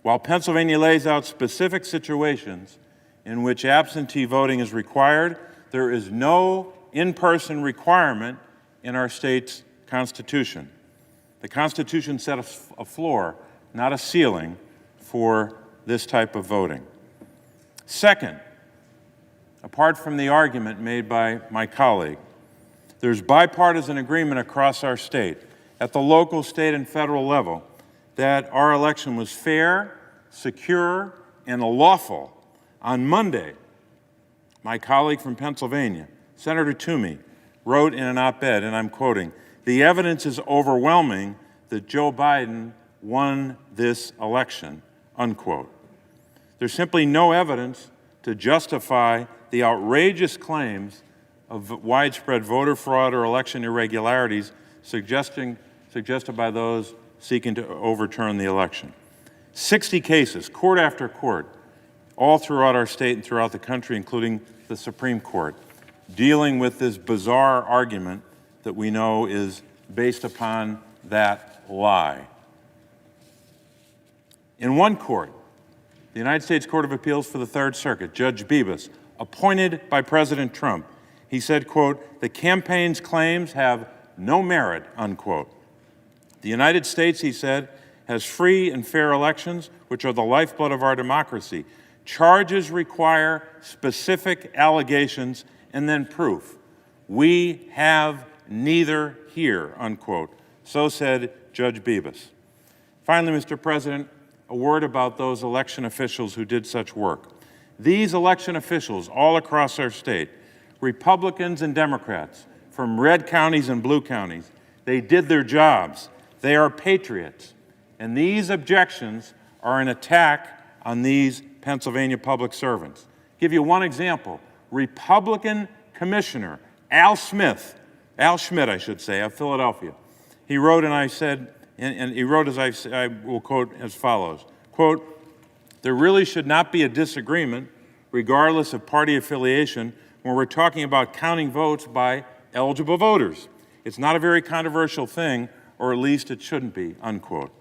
While Pennsylvania lays out specific situations in which absentee voting is required, there is no in-person requirement in our state's Constitution. The Constitution set a floor, not a ceiling, for this type of voting. Second, apart from the argument made by my colleague, there's bipartisan agreement across our state, at the local, state, and federal level, that our election was fair, secure, and lawful. On Monday, my colleague from Pennsylvania, Senator Toomey, wrote in an op-ed, and I'm quoting, "The evidence is overwhelming that Joe Biden won this election," unquote. There's simply no evidence to justify the outrageous claims of widespread voter fraud or election irregularities suggested by those seeking to overturn the election. 60 cases, court after court, all throughout our state and throughout the country, including the Supreme Court, dealing with this bizarre argument that we know is based upon that lie. In one court, the United States Court of Appeals for the Third Circuit, Judge Bibas, appointed by President Trump, he said, quote, "The campaign's claims have no merit," unquote. The United States, he said, has free and fair elections, which are the lifeblood of our democracy. Charges require specific allegations and then proof. We have neither here, unquote. So said Judge Bibas. Finally, Mr. President, a word about those election officials who did such work. These election officials all across our state, Republicans and Democrats, from red counties and blue counties, they did their jobs. They are patriots. And these objections are an attack on these Pennsylvania public servants. I'll give you one example. Republican Commissioner Al Schmidt, I should say, of Philadelphia. He wrote, and I said, and he wrote as I will quote as follows, quote, "There really should not be a disagreement, regardless of party affiliation, when we're talking about counting votes by eligible voters. It's not a very controversial thing, or at least it shouldn't be," unquote.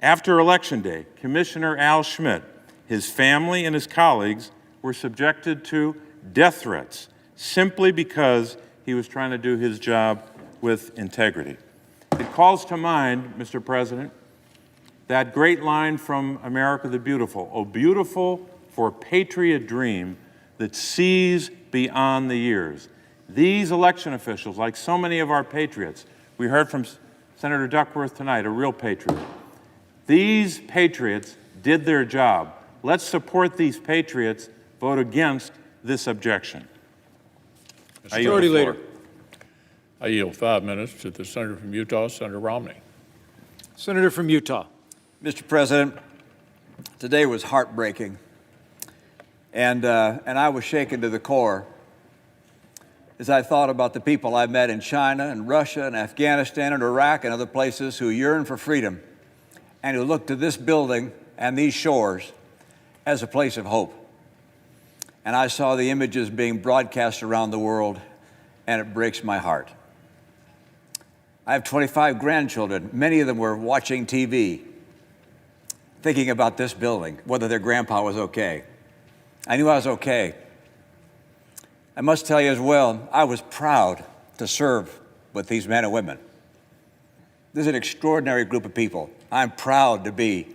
After Election Day, Commissioner Al Schmidt, his family, and his colleagues were subjected to death threats simply because he was trying to do his job with integrity. It calls to mind, Mr. President, that great line from America the Beautiful, "Oh, beautiful for patriot dream that sees beyond the years." These election officials, like so many of our patriots, we heard from Senator Duckworth tonight, a real patriot. These patriots did their job. Let's support these patriots. Vote against this objection. Majority Leader. I yield 5 minutes to the Senator from Utah, Senator Romney. Senator from Utah. Mr. President, today was heartbreaking, and I was shaken to the core as I thought about the people I met in China and Russia and Afghanistan and Iraq and other places who yearn for freedom and who look to this building and these shores as a place of hope. And I saw the images being broadcast around the world, and it breaks my heart. I have 25 grandchildren. Many of them were watching TV, thinking about this building, whether their grandpa was okay. I knew I was okay. I must tell you as well, I was proud to serve with these men and women. This is an extraordinary group of people. I'm proud to be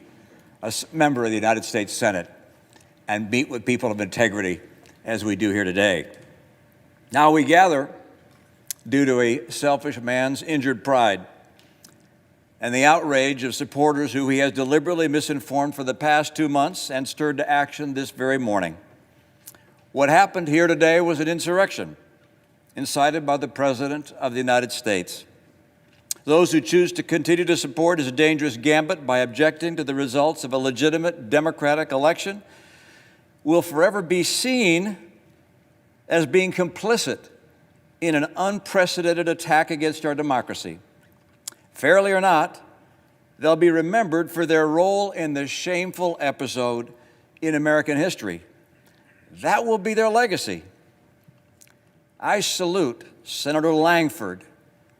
a member of the United States Senate and meet with people of integrity as we do here today. Now we gather due to a selfish man's injured pride and the outrage of supporters who he has deliberately misinformed for the past 2 months and stirred to action this very morning. What happened here today was an insurrection incited by the President of the United States. Those who choose to continue to support his dangerous gambit by objecting to the results of a legitimate democratic election will forever be seen as being complicit in an unprecedented attack against our democracy. Fairly or not, they'll be remembered for their role in this shameful episode in American history. That will be their legacy. I salute Senator Langford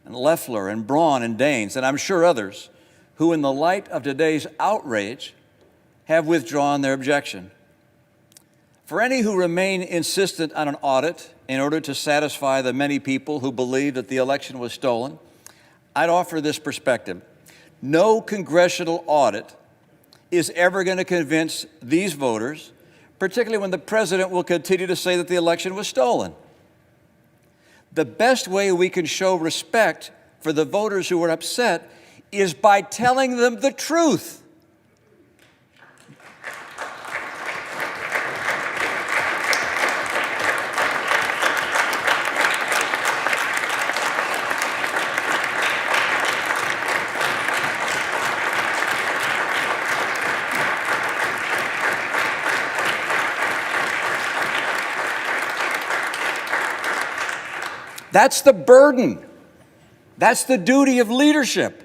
and Loeffler and Braun and Daines, and I'm sure others, who, in the light of today's outrage, have withdrawn their objection. For any who remain insistent on an audit in order to satisfy the many people who believe that the election was stolen, I'd offer this perspective. No congressional audit is ever going to convince these voters, particularly when the president will continue to say that the election was stolen. The best way we can show respect for the voters who are upset is by telling them the truth. That's the burden. That's the duty of leadership.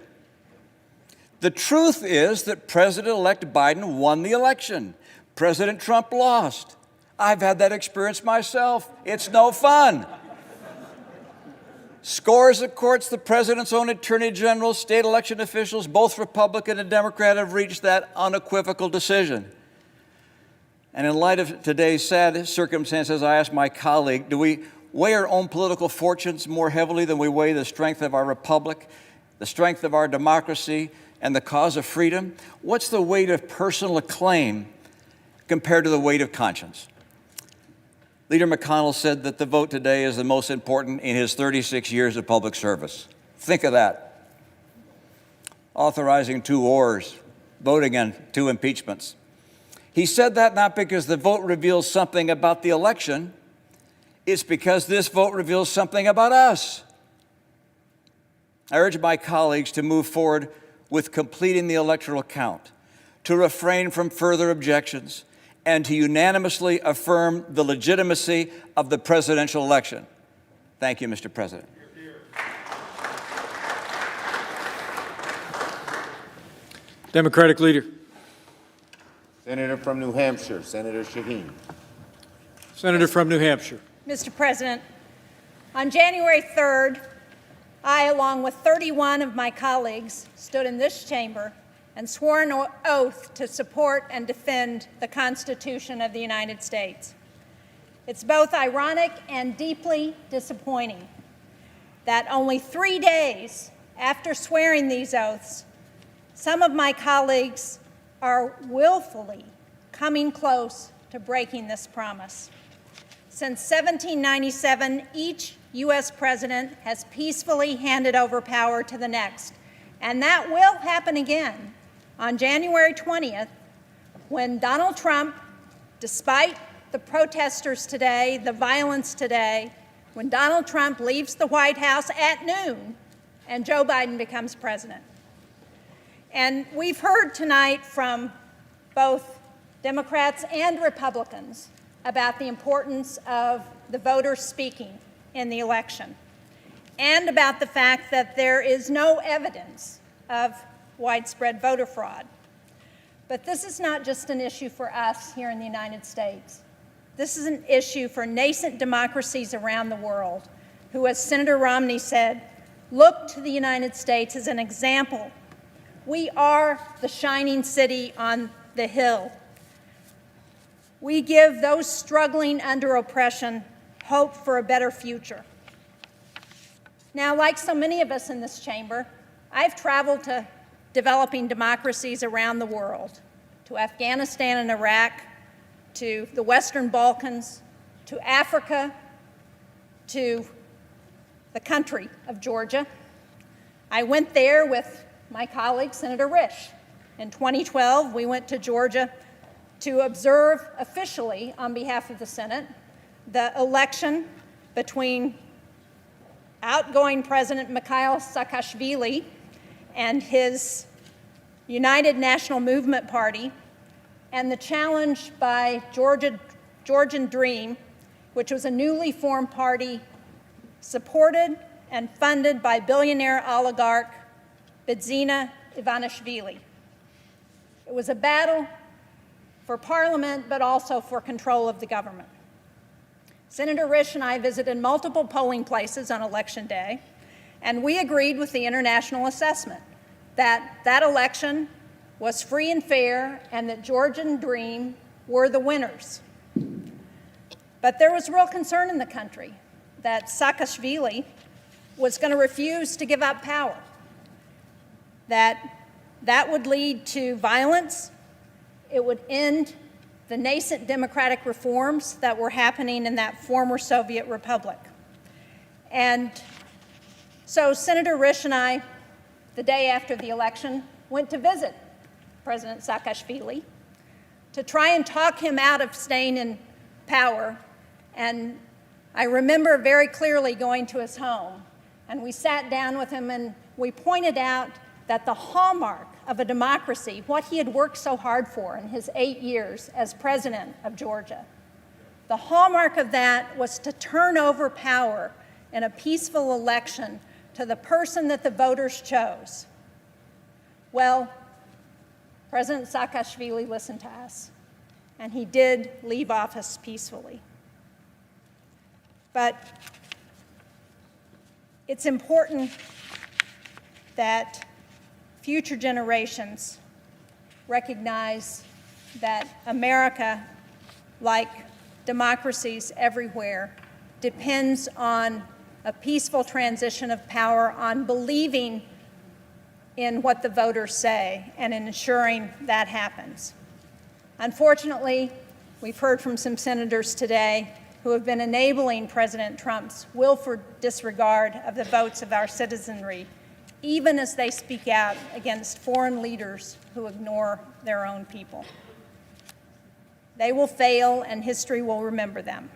The truth is that President-elect Biden won the election. President Trump lost. I've had that experience myself. It's no fun. Scores of courts, the president's own attorney general, state election officials, both Republican and Democrat, have reached that unequivocal decision. And in light of today's sad circumstances, I asked my colleague, do we weigh our own political fortunes more heavily than we weigh the strength of our republic, the strength of our democracy, and the cause of freedom? What's the weight of personal acclaim compared to the weight of conscience? Leader McConnell said that the vote today is the most important in his 36 years of public service. Think of that. Authorizing 2 wars, voting on 2 impeachments. He said that not because the vote reveals something about the election, it's because this vote reveals something about us. I urge my colleagues to move forward with completing the electoral count, to refrain from further objections, and to unanimously affirm the legitimacy of the presidential election. Thank you, Mr. President. Democratic leader. Senator from New Hampshire, Senator Shaheen. Senator from New Hampshire. Mr. President, on January 3rd, I, along with 31 of my colleagues, stood in this chamber and swore an oath to support and defend the Constitution of the United States. It's both ironic and deeply disappointing that only 3 days after swearing these oaths, some of my colleagues are willfully coming close to breaking this promise. Since 1797, each U.S. president has peacefully handed over power to the next, and that will happen again on January 20th, when Donald Trump, despite the protesters today, the violence today, when Donald Trump leaves the White House at noon and Joe Biden becomes president. And we've heard tonight from both Democrats and Republicans about the importance of the voters speaking in the election, and about the fact that there is no evidence of widespread voter fraud. But this is not just an issue for us here in the United States. This is an issue for nascent democracies around the world who, as Senator Romney said, look to the United States as an example. We are the shining city on the hill. We give those struggling under oppression hope for a better future. Now, like so many of us in this chamber, I've traveled to developing democracies around the world, to Afghanistan and Iraq, to the Western Balkans, to Africa, to the country of Georgia. I went there with my colleague, Senator Risch. In 2012, we went to Georgia to observe officially, on behalf of the Senate, the election between outgoing President Mikhail Saakashvili and his United National Movement Party, and the challenge by Georgian Dream, which was a newly formed party supported and funded by billionaire oligarch Bidzina Ivanishvili. It was a battle for parliament, but also for control of the government. Senator Risch and I visited multiple polling places on Election Day, and we agreed with the international assessment. that that election was free and fair and that Georgian Dream were the winners. But there was real concern in the country that Saakashvili was going to refuse to give up power, that would lead to violence, it would end the nascent democratic reforms that were happening in that former Soviet republic. And so Senator Risch and I, the day after the election, went to visit President Saakashvili to try and talk him out of staying in power. And I remember very clearly going to his home, and we sat down with him and we pointed out that the hallmark of a democracy, what he had worked so hard for in his 8 years as president of Georgia, the hallmark of that was to turn over power in a peaceful election to the person that the voters chose. Well, President Saakashvili listened to us, and he did leave office peacefully. But it's important that future generations recognize that America, like democracies everywhere, depends on a peaceful transition of power, on believing in what the voters say and in ensuring that happens. Unfortunately, we've heard from some senators today who have been enabling President Trump's willful disregard of the votes of our citizenry, even as they speak out against foreign leaders who ignore their own people. They will fail, and history will remember them.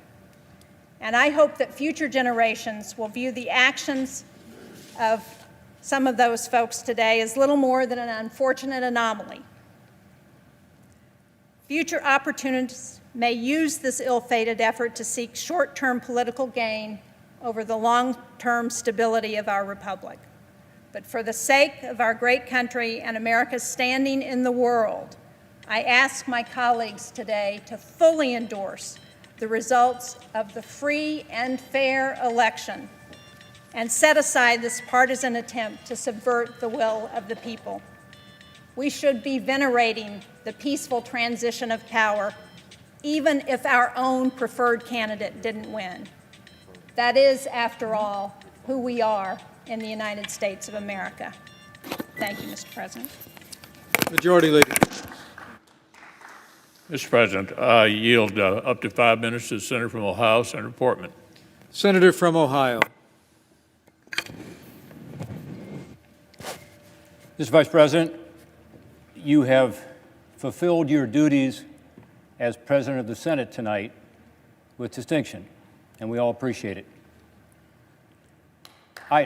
And I hope that future generations will view the actions of some of those folks today as little more than an unfortunate anomaly. Future opportunists may use this ill-fated effort to seek short-term political gain over the long-term stability of our republic. But for the sake of our great country and America's standing in the world, I ask my colleagues today to fully endorse the results of the free and fair election and set aside this partisan attempt to subvert the will of the people. We should be venerating the peaceful transition of power, even if our own preferred candidate didn't win. That is, after all, who we are in the United States of America. Thank you, Mr. President. Majority Leader. Mr. President, I yield up to 5 minutes to the Senator from Ohio, Senator Portman. Senator from Ohio. Mr. Vice President, you have fulfilled your duties as President of the Senate tonight with distinction, and we all appreciate it. I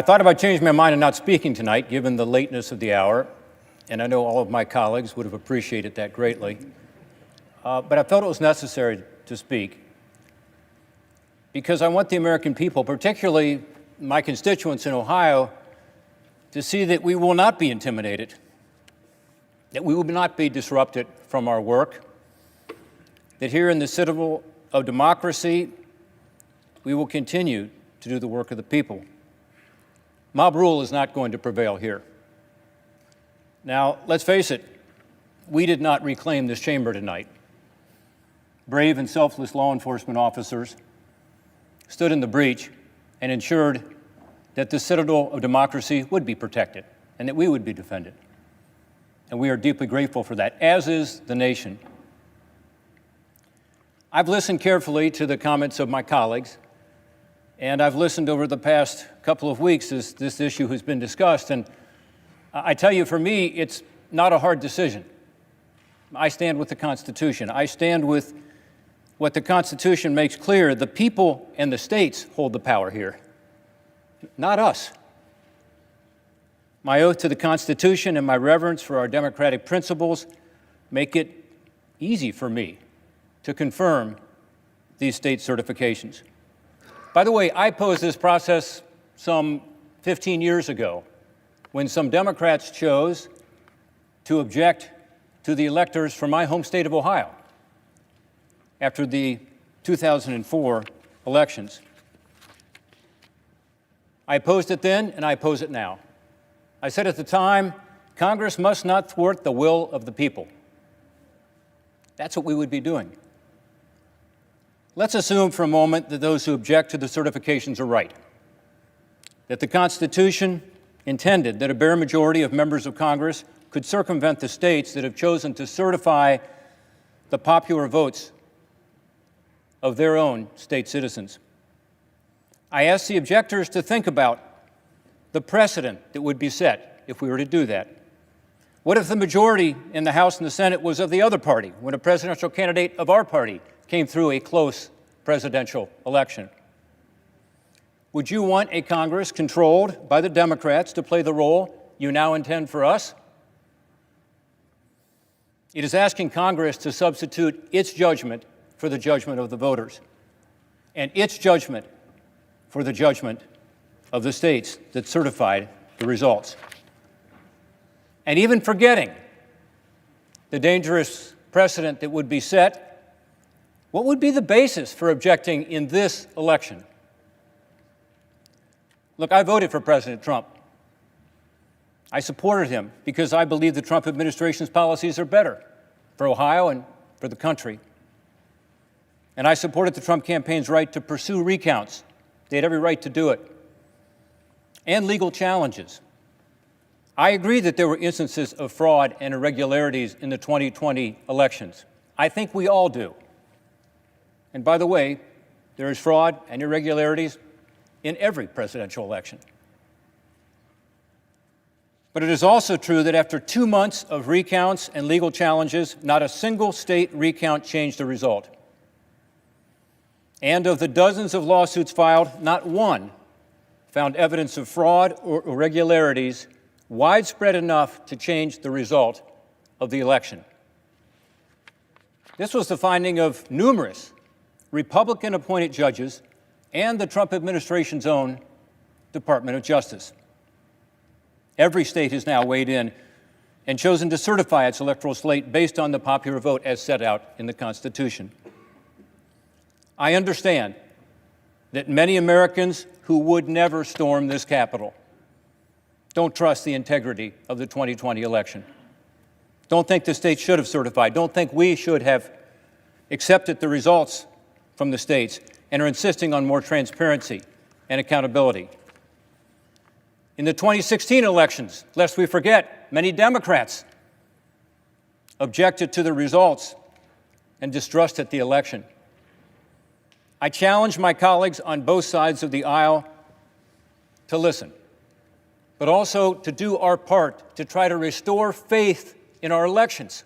thought about changing my mind and not speaking tonight, given the lateness of the hour, and I know all of my colleagues would have appreciated that greatly. But I felt it was necessary to speak because I want the American people, particularly my constituents in Ohio, to see that we will not be intimidated, that we will not be disrupted from our work, that here in the citadel of democracy, we will continue to do the work of the people. Mob rule is not going to prevail here. Now, let's face it, we did not reclaim this chamber tonight. Brave and selfless law enforcement officers stood in the breach and ensured that the citadel of democracy would be protected and that we would be defended. And we are deeply grateful for that, as is the nation. I've listened carefully to the comments of my colleagues, and I've listened over the past couple of weeks as this issue has been discussed, and I tell you, for me, it's not a hard decision. I stand with the Constitution. I stand with what the Constitution makes clear. The people and the states hold the power here, not us. My oath to the Constitution and my reverence for our democratic principles make it easy for me to confirm these state certifications. By the way, I posed this process some 15 years ago when some Democrats chose to object to the electors from my home state of Ohio. after the 2004 elections. I opposed it then, and I oppose it now. I said at the time, Congress must not thwart the will of the people. That's what we would be doing. Let's assume for a moment that those who object to the certifications are right, that the Constitution intended that a bare majority of members of Congress could circumvent the states that have chosen to certify the popular votes of their own state citizens. I ask the objectors to think about the precedent that would be set if we were to do that. What if the majority in the House and the Senate was of the other party when a presidential candidate of our party came through a close presidential election? Would you want a Congress controlled by the Democrats to play the role you now intend for us? It is asking Congress to substitute its judgment for the judgment of the voters, and its judgment for the judgment of the states that certified the results. And even forgetting the dangerous precedent that would be set, what would be the basis for objecting in this election? Look, I voted for President Trump. I supported him because I believe the Trump administration's policies are better for Ohio and for the country. And I supported the Trump campaign's right to pursue recounts. They had every right to do it. And legal challenges. I agree that there were instances of fraud and irregularities in the 2020 elections. I think we all do. And by the way, there is fraud and irregularities in every presidential election. But it is also true that after 2 months of recounts and legal challenges, not a single state recount changed the result. And of the dozens of lawsuits filed, not one found evidence of fraud or irregularities widespread enough to change the result of the election. This was the finding of numerous Republican-appointed judges and the Trump administration's own Department of Justice. Every state has now weighed in and chosen to certify its electoral slate based on the popular vote as set out in the Constitution. I understand that many Americans who would never storm this Capitol don't trust the integrity of the 2020 election, don't think the states should have certified, don't think we should have accepted the results from the states, and are insisting on more transparency and accountability. In the 2016 elections, lest we forget, many Democrats objected to the results and distrusted the election. I challenge my colleagues on both sides of the aisle to listen, but also to do our part to try to restore faith in our elections.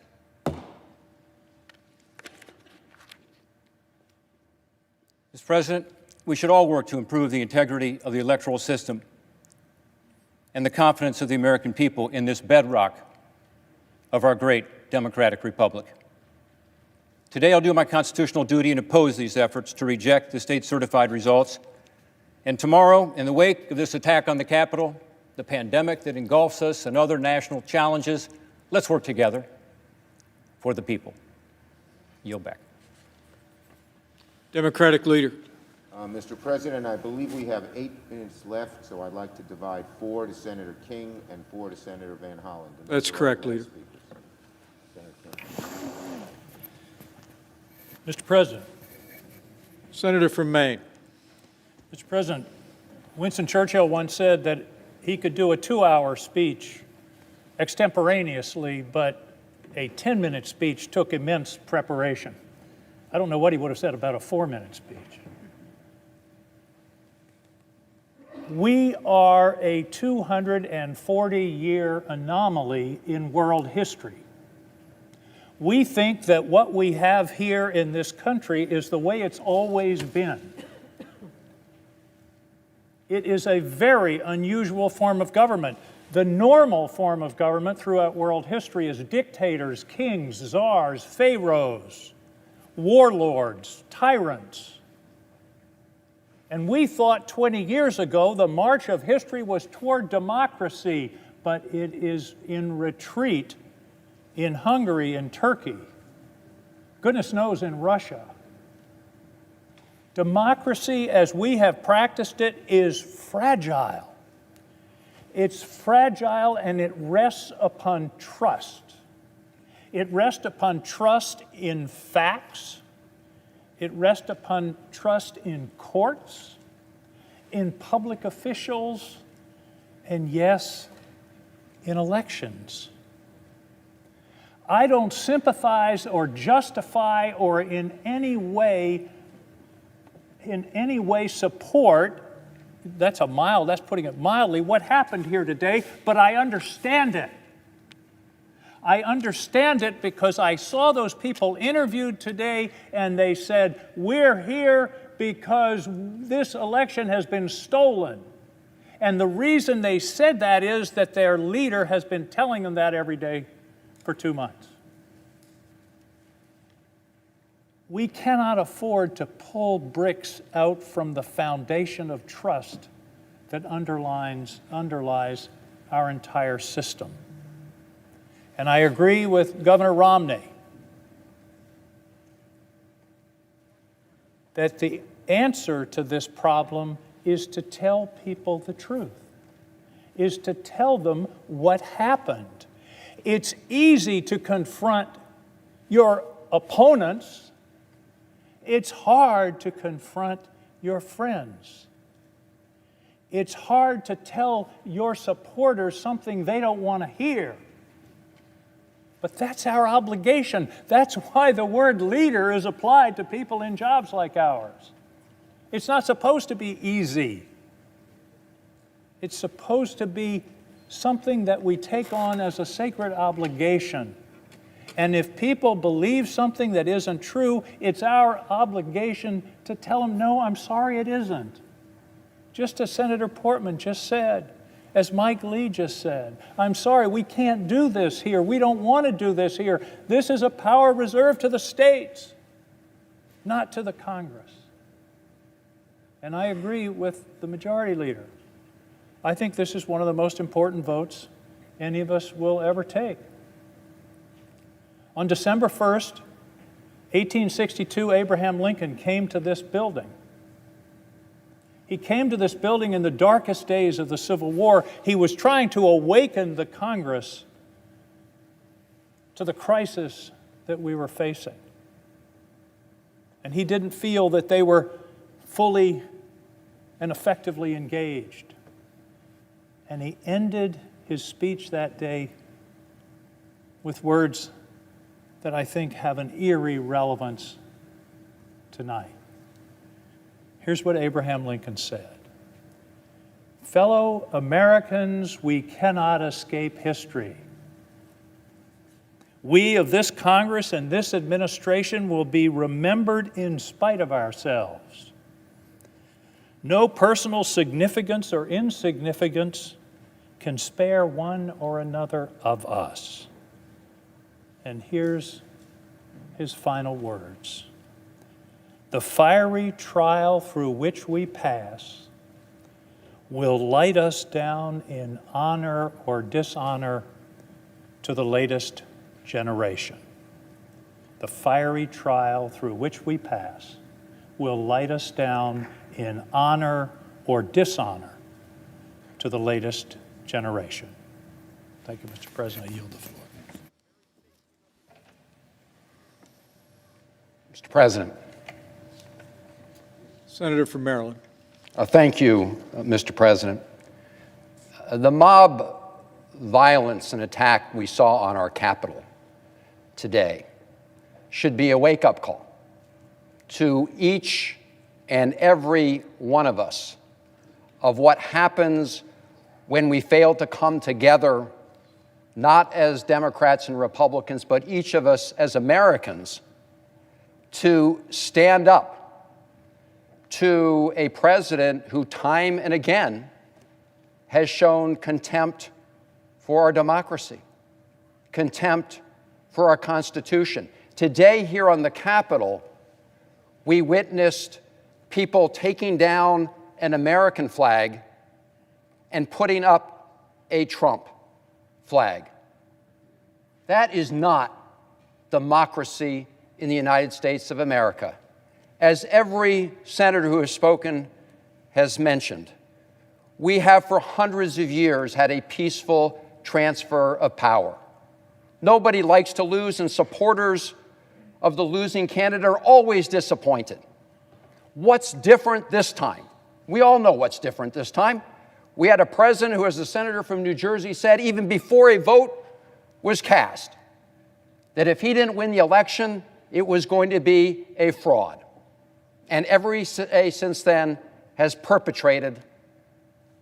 Mr. President, we should all work to improve the integrity of the electoral system and the confidence of the American people in this bedrock of our great democratic republic. Today, I'll do my constitutional duty and oppose these efforts to reject the state-certified results. And tomorrow, in the wake of this attack on the Capitol, the pandemic that engulfs us, and other national challenges, let's work together for the people. Yield back. Democratic leader. Mr. President, I believe we have 8 minutes left, so I'd like to divide 4 to Senator King and 4 to Senator Van Hollen. That's correct, Leader. Mr. President. Senator from Maine. Mr. President, Winston Churchill once said that he could do a 2-hour speech extemporaneously, but a 10-minute speech took immense preparation. I don't know what he would have said about a 4-minute speech. We are a 240-year anomaly in world history. We think that what we have here in this country is the way it's always been. It is a very unusual form of government. The normal form of government throughout world history is dictators, kings, czars, pharaohs, warlords, tyrants. And we thought 20 years ago the march of history was toward democracy, but it is in retreat in Hungary and Turkey. Goodness knows in Russia. Democracy, as we have practiced it, is fragile. It's fragile and it rests upon trust. It rests upon trust in facts. It rests upon trust in courts, in public officials, and yes, in elections. I don't sympathize or justify or in any way support, that's putting it mildly, what happened here today, but I understand it. I understand it because I saw those people interviewed today and they said, we're here because this election has been stolen. And the reason they said that is that their leader has been telling them that every day for 2 months. We cannot afford to pull bricks out from the foundation of trust that underlies our entire system. And I agree with Governor Romney that the answer to this problem is to tell people the truth, is to tell them what happened. It's easy to confront your opponents. It's hard to confront your friends. It's hard to tell your supporters something they don't want to hear. But that's our obligation. That's why the word leader is applied to people in jobs like ours. It's not supposed to be easy. It's supposed to be something that we take on as a sacred obligation. And if people believe something that isn't true, it's our obligation to tell them, no, I'm sorry, it isn't. Just as Senator Portman just said, as Mike Lee just said, I'm sorry, we can't do this here. We don't want to do this here. This is a power reserved to the states, not to the Congress. And I agree with the majority leader. I think this is one of the most important votes any of us will ever take. On December 1st, 1862, Abraham Lincoln came to this building. He came to this building in the darkest days of the Civil War. He was trying to awaken the Congress to the crisis that we were facing. And he didn't feel that they were fully and effectively engaged. And he ended his speech that day with words that I think have an eerie relevance tonight. Here's what Abraham Lincoln said. Fellow Americans, we cannot escape history. We of this Congress and this administration will be remembered in spite of ourselves. No personal significance or insignificance can spare one or another of us. And here's his final words. The fiery trial through which we pass will light us down in honor or dishonor to the latest generation. The fiery trial through which we pass will light us down in honor or dishonor to the latest generation. Thank you, Mr. President. I yield the floor. Mr. President. Senator from Maryland. Thank you, Mr. President. The mob violence and attack we saw on our Capitol today should be a wake-up call to each and every one of us of what happens when we fail to come together, not as Democrats and Republicans, but each of us as Americans, to stand up to a president who time and again has shown contempt for our democracy, contempt for our Constitution. Today here on the Capitol, we witnessed people taking down an American flag and putting up a Trump flag. That is not democracy in the United States of America. as every senator who has spoken has mentioned, we have for hundreds of years had a peaceful transfer of power. Nobody likes to lose, and supporters of the losing candidate are always disappointed. What's different this time? We all know what's different this time. We had a president who, as a senator from New Jersey said, even before a vote was cast, that if he didn't win the election, it was going to be a fraud. And every day since then has perpetrated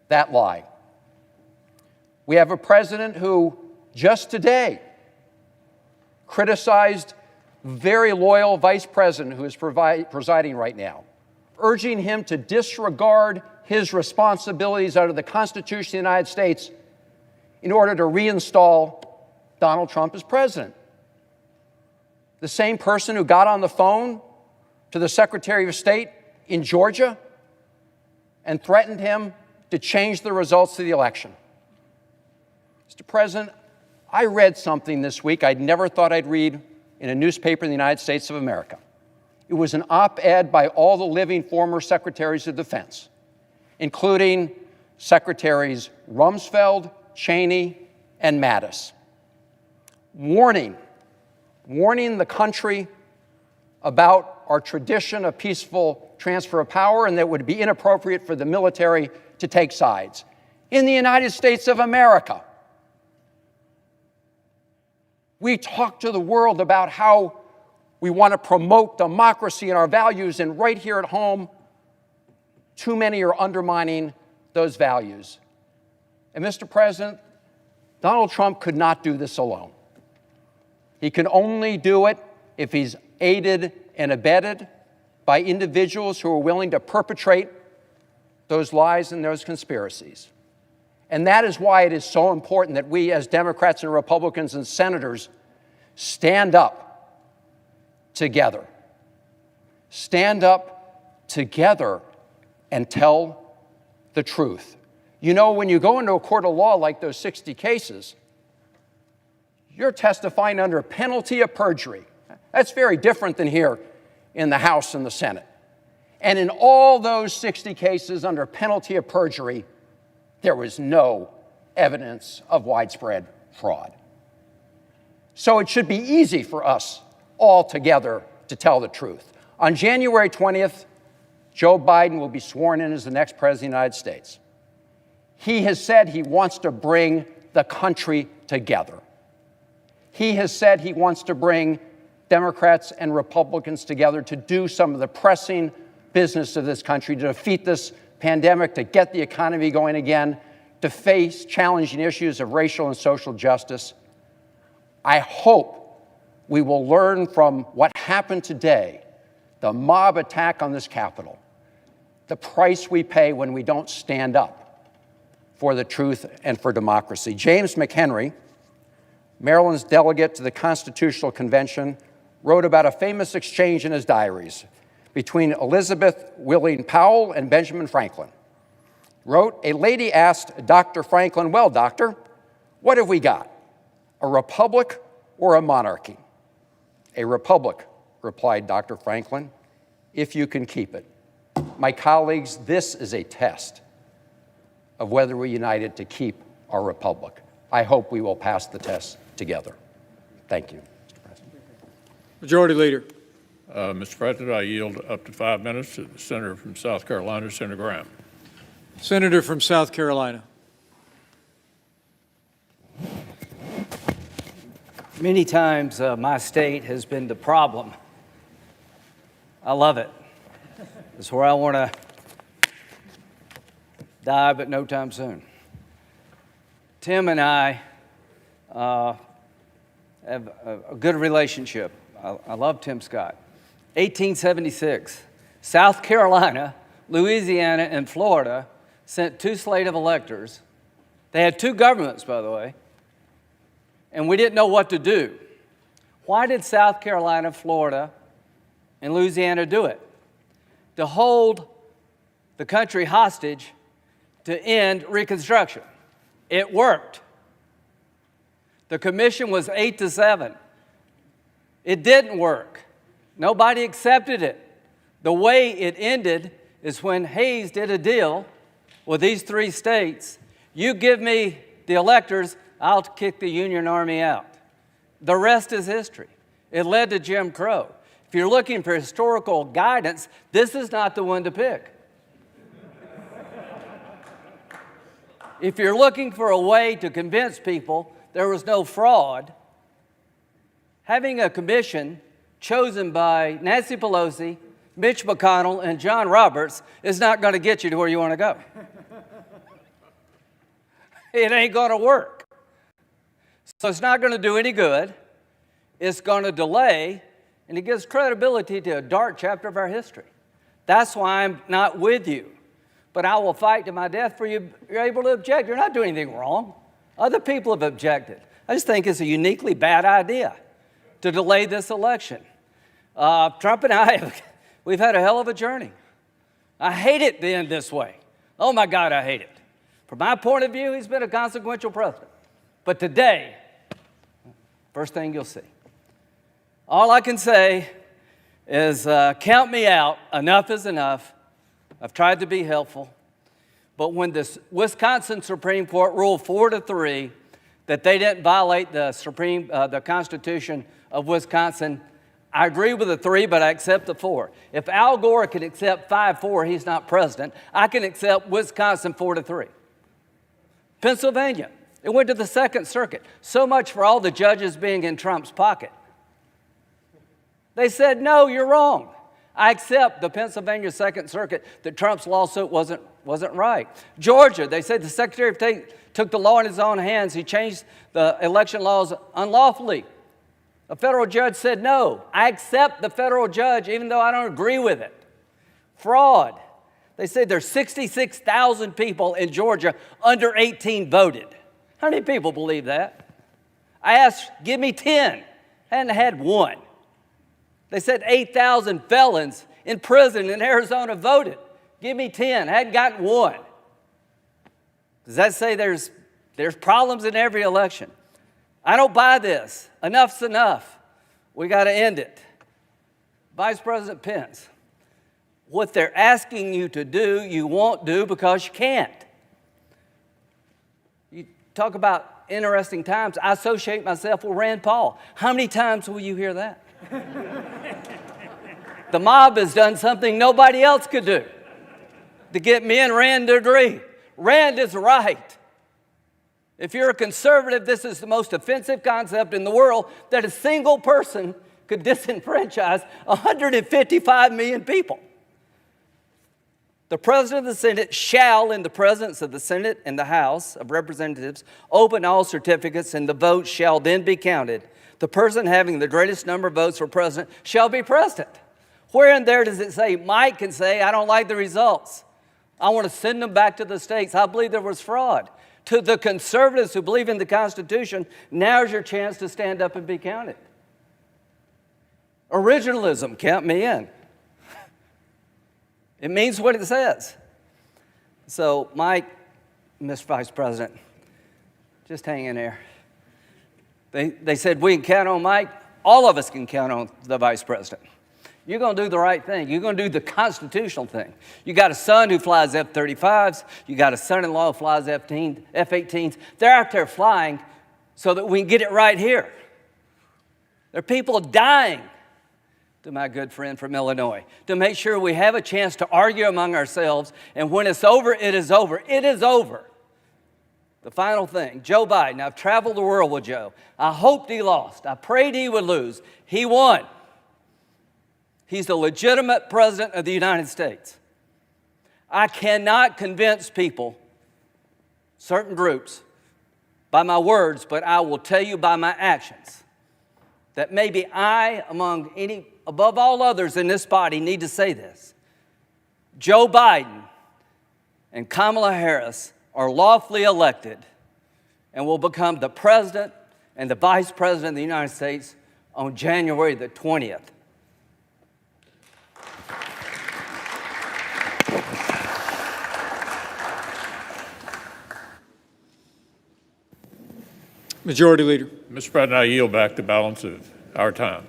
that lie. We have a president who just today criticized very loyal vice president who is presiding right now, urging him to disregard his responsibilities under the Constitution of the United States in order to reinstall Donald Trump as president. The same person who got on the phone to the Secretary of State in Georgia and threatened him to change the results of the election. Mr. President, I read something this week I'd never thought I'd read in a newspaper in the United States of America. It was an op-ed by all the living former secretaries of defense, including Secretaries Rumsfeld, Cheney, and Mattis, warning the country about our tradition of peaceful transfer of power and that it would be inappropriate for the military to take sides. In the United States of America, we talk to the world about how we want to promote democracy and our values, and right here at home, too many are undermining those values. And Mr. President, Donald Trump could not do this alone. He can only do it if he's aided and abetted by individuals who are willing to perpetrate those lies and those conspiracies. And that is why it is so important that we as Democrats and Republicans and senators stand up together. Stand up together and tell the truth. You know, when you go into a court of law like those 60 cases, you're testifying under penalty of perjury. That's very different than here in the House and the Senate. And in all those 60 cases under penalty of perjury, there was no evidence of widespread fraud. So it should be easy for us all together to tell the truth. On January 20th, Joe Biden will be sworn in as the next president of the United States. He has said he wants to bring the country together. He has said he wants to bring Democrats and Republicans together to do some of the pressing business of this country, to defeat this pandemic, to get the economy going again, to face challenging issues of racial and social justice. I hope we will learn from what happened today, the mob attack on this Capitol, the price we pay when we don't stand up for the truth and for democracy. James McHenry, Maryland's delegate to the Constitutional Convention, wrote about a famous exchange in his diaries between Elizabeth Willing Powell and Benjamin Franklin. Wrote, "A lady asked Dr. Franklin, 'Well, doctor, what have we got, a republic or a monarchy?' 'A republic,' replied Dr. Franklin, 'if you can keep it.' My colleagues, this is a test of whether we're united to keep our republic. I hope we will pass the test together. Thank you, Mr. President. Majority Leader. Mr. President, I yield up to 5 minutes to the Senator from South Carolina, Senator Graham. Senator from South Carolina. Many times my state has been the problem. I love it. It's where I want to die, but no time soon. Tim and I have a good relationship. I love Tim Scott. 1876, South Carolina, Louisiana, and Florida sent two slate of electors. They had two governments, by the way, and we didn't know what to do. Why did South Carolina, Florida, and Louisiana do it? To hold the country hostage to end Reconstruction. It worked. The commission was 8-7. It didn't work. Nobody accepted it. The way it ended is when Hayes did a deal with these 3 states. You give me the electors, I'll kick the Union Army out. The rest is history. It led to Jim Crow. If you're looking for historical guidance, this is not the one to pick. If you're looking for a way to convince people there was no fraud, having a commission chosen by Nancy Pelosi, Mitch McConnell, and John Roberts is not going to get you to where you want to go. It ain't going to work. So it's not going to do any good. It's going to delay, and it gives credibility to a dark chapter of our history. That's why I'm not with you. But I will fight to my death for you. You're able to object. You're not doing anything wrong. Other people have objected. I just think it's a uniquely bad idea to delay this election. Trump and I, we've had a hell of a journey. I hate it being this way. Oh my God, I hate it. From my point of view, he's been a consequential president. But today, first thing you'll see. All I can say is count me out. Enough is enough. I've tried to be helpful. But when the Wisconsin Supreme Court ruled 4-3 that they didn't violate the Constitution of Wisconsin, I agree with the 3, but I accept the 4. If Al Gore can accept 5-4, he's not president. I can accept Wisconsin 4-3. Pennsylvania, it went to the Second Circuit. So much for all the judges being in Trump's pocket. They said, no, you're wrong. I accept the Pennsylvania Second Circuit that Trump's lawsuit wasn't right. Georgia, they said the Secretary of State took the law in his own hands. He changed the election laws unlawfully. A federal judge said, no, I accept the federal judge even though I don't agree with it. Fraud. They said there's 66,000 people in Georgia under 18 voted. How many people believe that? I asked, give me 10. Hadn't had one. They said 8,000 felons in prison in Arizona voted. Give me 10. Hadn't gotten one. Does that say there's problems in every election? I don't buy this. Enough's enough. We got to end it. Vice President Pence, what they're asking you to do, you won't do because you can't. You talk about interesting times. I associate myself with Rand Paul. How many times will you hear that? The mob has done something nobody else could do to get me and Rand to agree. Rand is right. If you're a conservative, this is the most offensive concept in the world, that a single person could disenfranchise 155 million people. The President of the Senate shall, in the presence of the Senate and the House of Representatives, open all certificates, and the votes shall then be counted. The person having the greatest number of votes for president shall be president. Where in there does it say Mike can say, I don't like the results? I want to send them back to the states. I believe there was fraud. To the conservatives who believe in the Constitution, now's your chance to stand up and be counted. Originalism, count me in. It means what it says. So, Mike, Mr. Vice President, just hang in there. They said we can count on Mike. All of us can count on the Vice President. You're going to do the right thing. You're going to do the constitutional thing. You got a son who flies F-35s. You got a son-in-law who flies F-18s. They're out there flying so that we can get it right here. There are people dying, to my good friend from Illinois, to make sure we have a chance to argue among ourselves. And when it's over, it is over. It is over. The final thing, Joe Biden. I've traveled the world with Joe. I hoped he lost. I prayed he would lose. He won. He's the legitimate president of the United States. I cannot convince people, certain groups, by my words, but I will tell you by my actions that maybe I, above all others in this body, need to say this. Joe Biden and Kamala Harris are lawfully elected and will become the president and the vice president of the United States on January the 20th. Majority Leader. Mr. President, I yield back the balance of our time.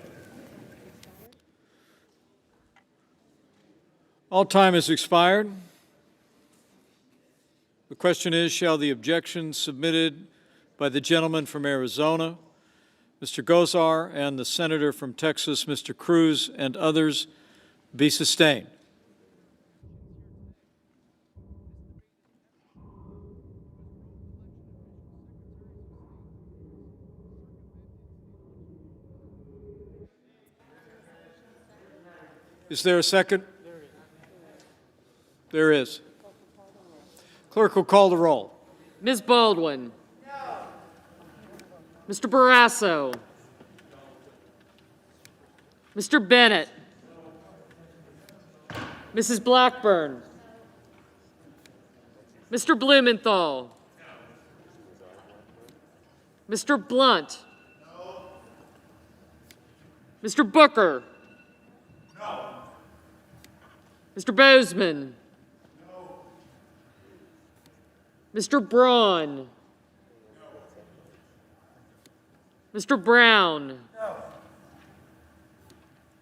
All time has expired. The question is, shall the objections submitted by the gentleman from Arizona, Mr. Gosar, and the senator from Texas, Mr. Cruz, and others, be sustained? Is there a second? There is. Clerk will call the roll. Ms. Baldwin. No. Mr. Barrasso. No. Mr. Bennett. No. Mrs. Blackburn. No. Mr. Blumenthal. No. Mr. Blunt. No. Mr. Booker. No. Mr. Bozeman. No. Mr. Braun. No. Mr. Brown. No.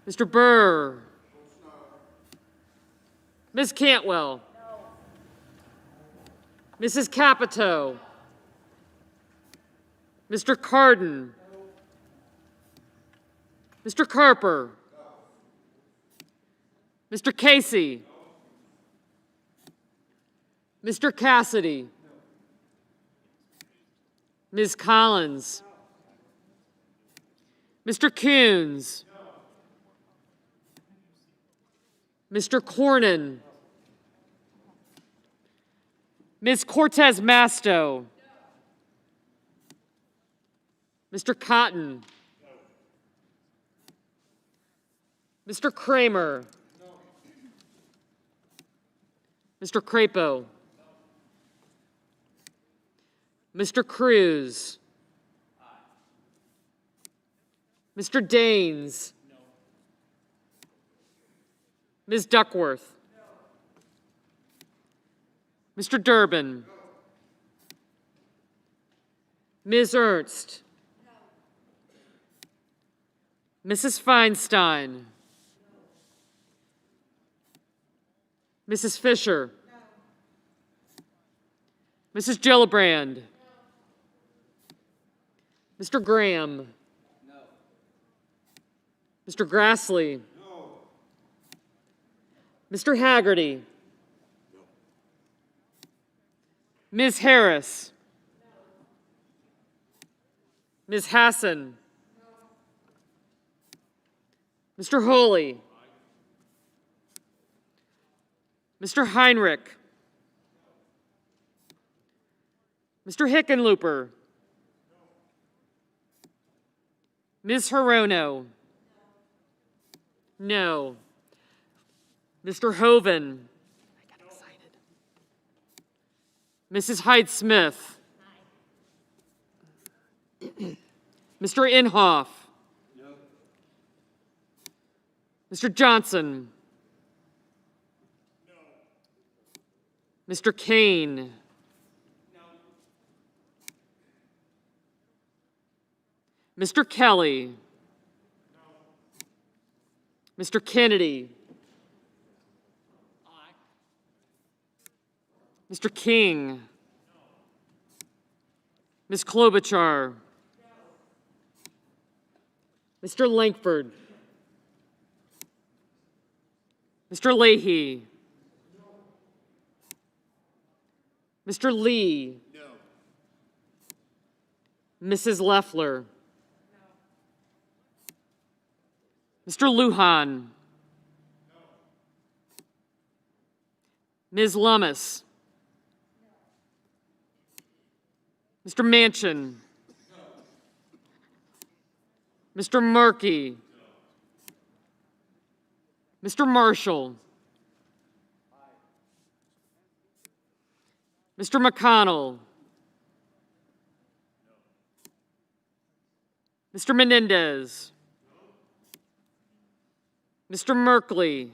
Mr. Burr. No. Ms. Cantwell. No. Mrs. Capito. Mr. Cardin. No. Mr. Carper. No. Mr. Casey. No. Mr. Cassidy. No. Ms. Collins. No. Mr. Coons. No. Mr. Cornyn. No. Ms. Cortez Masto. No. Mr. Cotton. No. Mr. Kramer. No. Mr. Crapo. No. Mr. Cruz. Aye. Mr. Daines. No. Ms. Duckworth. No. Mr. Durbin. No. Ms. Ernst. No. Mrs. Feinstein. No. Mrs. Fisher. No. Mrs. Gillibrand. No. Mr. Graham. No. Mr. Grassley. No. Mr. Haggerty. No. Ms. Harris. No. Ms. Hassan. No. Mr. Holy. Mr. Heinrich. Mr. Hickenlooper. Ms. Hirono. No. Mr. Hoven. I got excited. Mrs. Hyde-Smith. Mr. Inhofe. No. Mr. Johnson. No. Mr. Kane. Mr. Kelly. No. Mr. Kennedy. Aye. Mr. King. No. Ms. Klobuchar. No. Mr. Lankford. No. Mr. Leahy. No. Mr. Lee. No. Mrs. Loeffler. Mr. Lujan. No. Ms. Lummis. No. Mr. Manchin. No. Mr. Markey. No. Mr. Marshall. Aye. Mr. McConnell. No. Mr. Menendez. Mr. Merkley. No.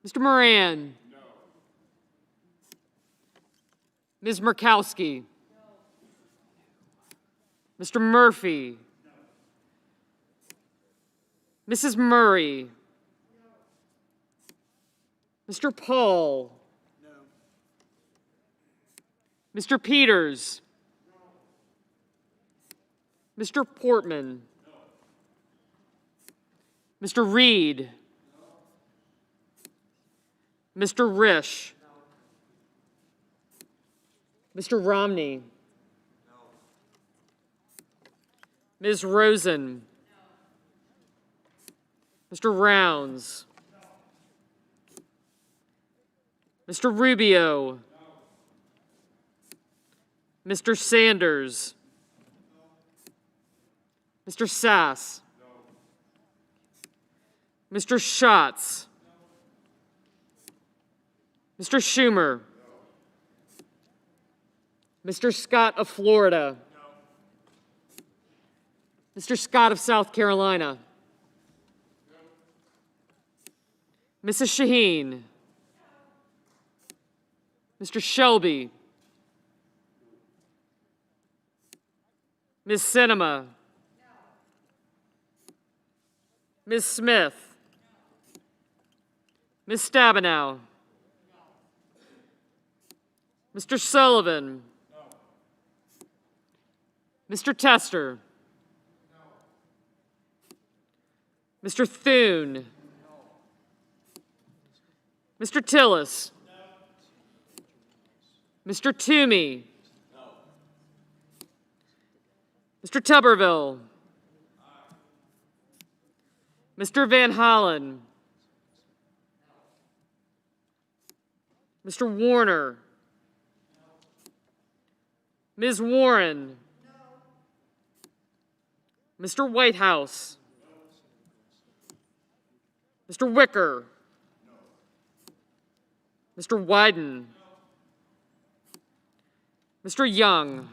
Mr. Moran. No. Ms. Murkowski. No. Mr. Murphy. No. Mrs. Murray. No. Mr. Paul. No. Mr. Peters. No. Mr. Portman. No. Mr. Reed. No. Mr. Risch. No. Mr. Romney. No. Ms. Rosen. No. Mr. Rounds. Mr. Rubio. No. Mr. Sanders. No. Mr. Sass. No. Mr. Schatz. No. Mr. Schumer. No. Mr. Scott of Florida. No. Mr. Scott of South Carolina. No. Mrs. Shaheen. Mr. Shelby. Ms. Sinema. No. Ms. Smith. No. Ms. Stabenow. No. Mr. Sullivan. No. Mr. Tester. No. Mr. Thune. No. Mr. Tillis. Mr. Toomey. No. Mr. Tuberville. Aye. Mr. Van Hollen. No. Mr. Warner. No. Ms. Warren. No. Mr. Whitehouse. No. Mr. Wicker. No. Mr. Wyden. Mr. Young.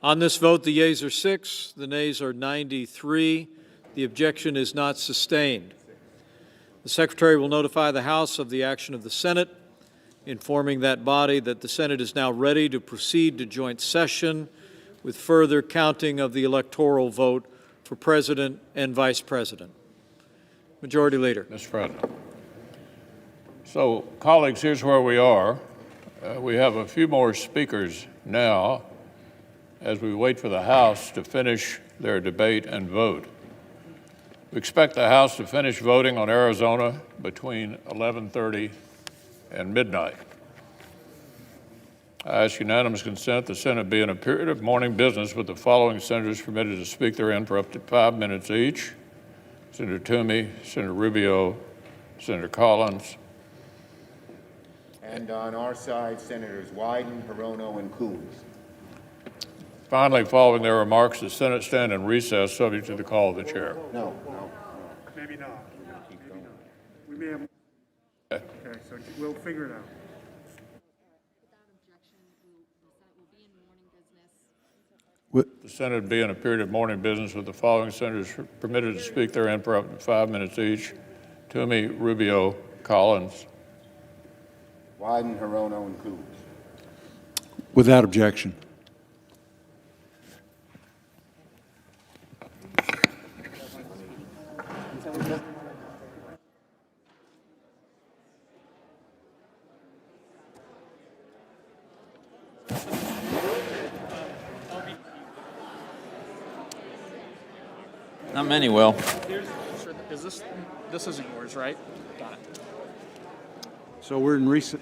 On this vote, the yeas are 6, the nays are 93. The objection is not sustained. The Secretary will notify the House of the action of the Senate, informing that body that the Senate is now ready to proceed to joint session with further counting of the electoral vote for President and Vice President. Majority Leader. Mr. President. So, colleagues, here's where we are. We have a few more speakers now as we wait for the House to finish their debate and vote. We expect the House to finish voting on Arizona between 11:30 and midnight. I ask unanimous consent the Senate be in a period of morning business with the following senators permitted to speak therein for up to 5 minutes each: Senator Toomey, Senator Rubio, Senator Collins. And on our side, Senators Wyden, Hirono, and Coons. Finally, following their remarks, the Senate stand in recess subject to the call of the chair. No. Maybe not. Maybe not. We may have. Okay, so we'll figure it out. The Senate be in a period of morning business with the following senators permitted to speak therein for up to 5 minutes each: Toomey, Rubio, Collins. Wyden, Hirono, and Coons. Without objection. Not many will. This isn't yours, right? Got it. So we're in recess.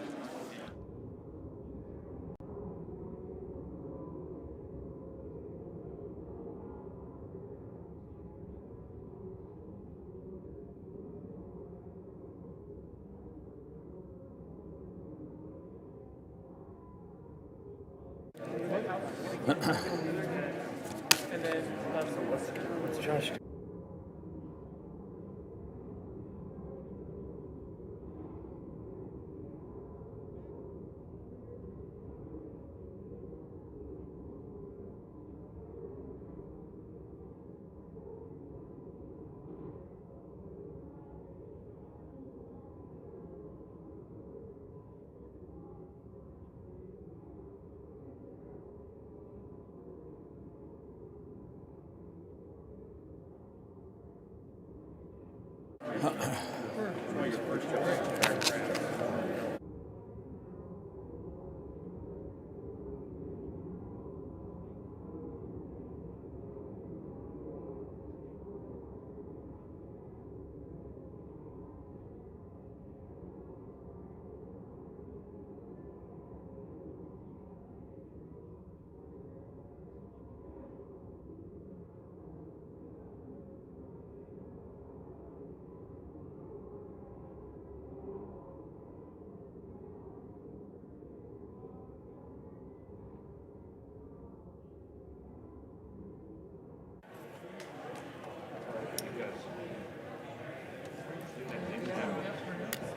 And then what's Josh doing?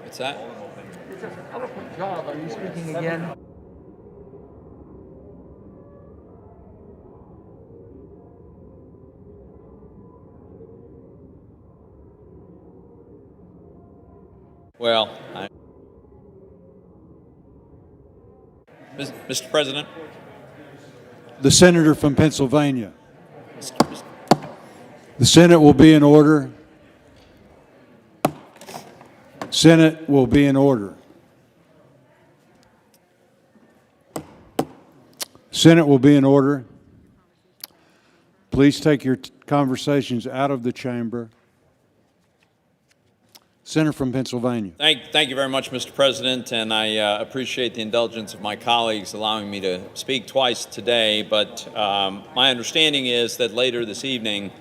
What's that? Job, are you speaking again? Well, Mr. President. The senator from Pennsylvania. The Senate will be in order. Senate will be in order. Senate will be in order. Please take your conversations out of the chamber. Senator from Pennsylvania. Thank you very much, Mr. President, and I appreciate the indulgence of my colleagues allowing me to speak twice today, but my understanding is that later this evening,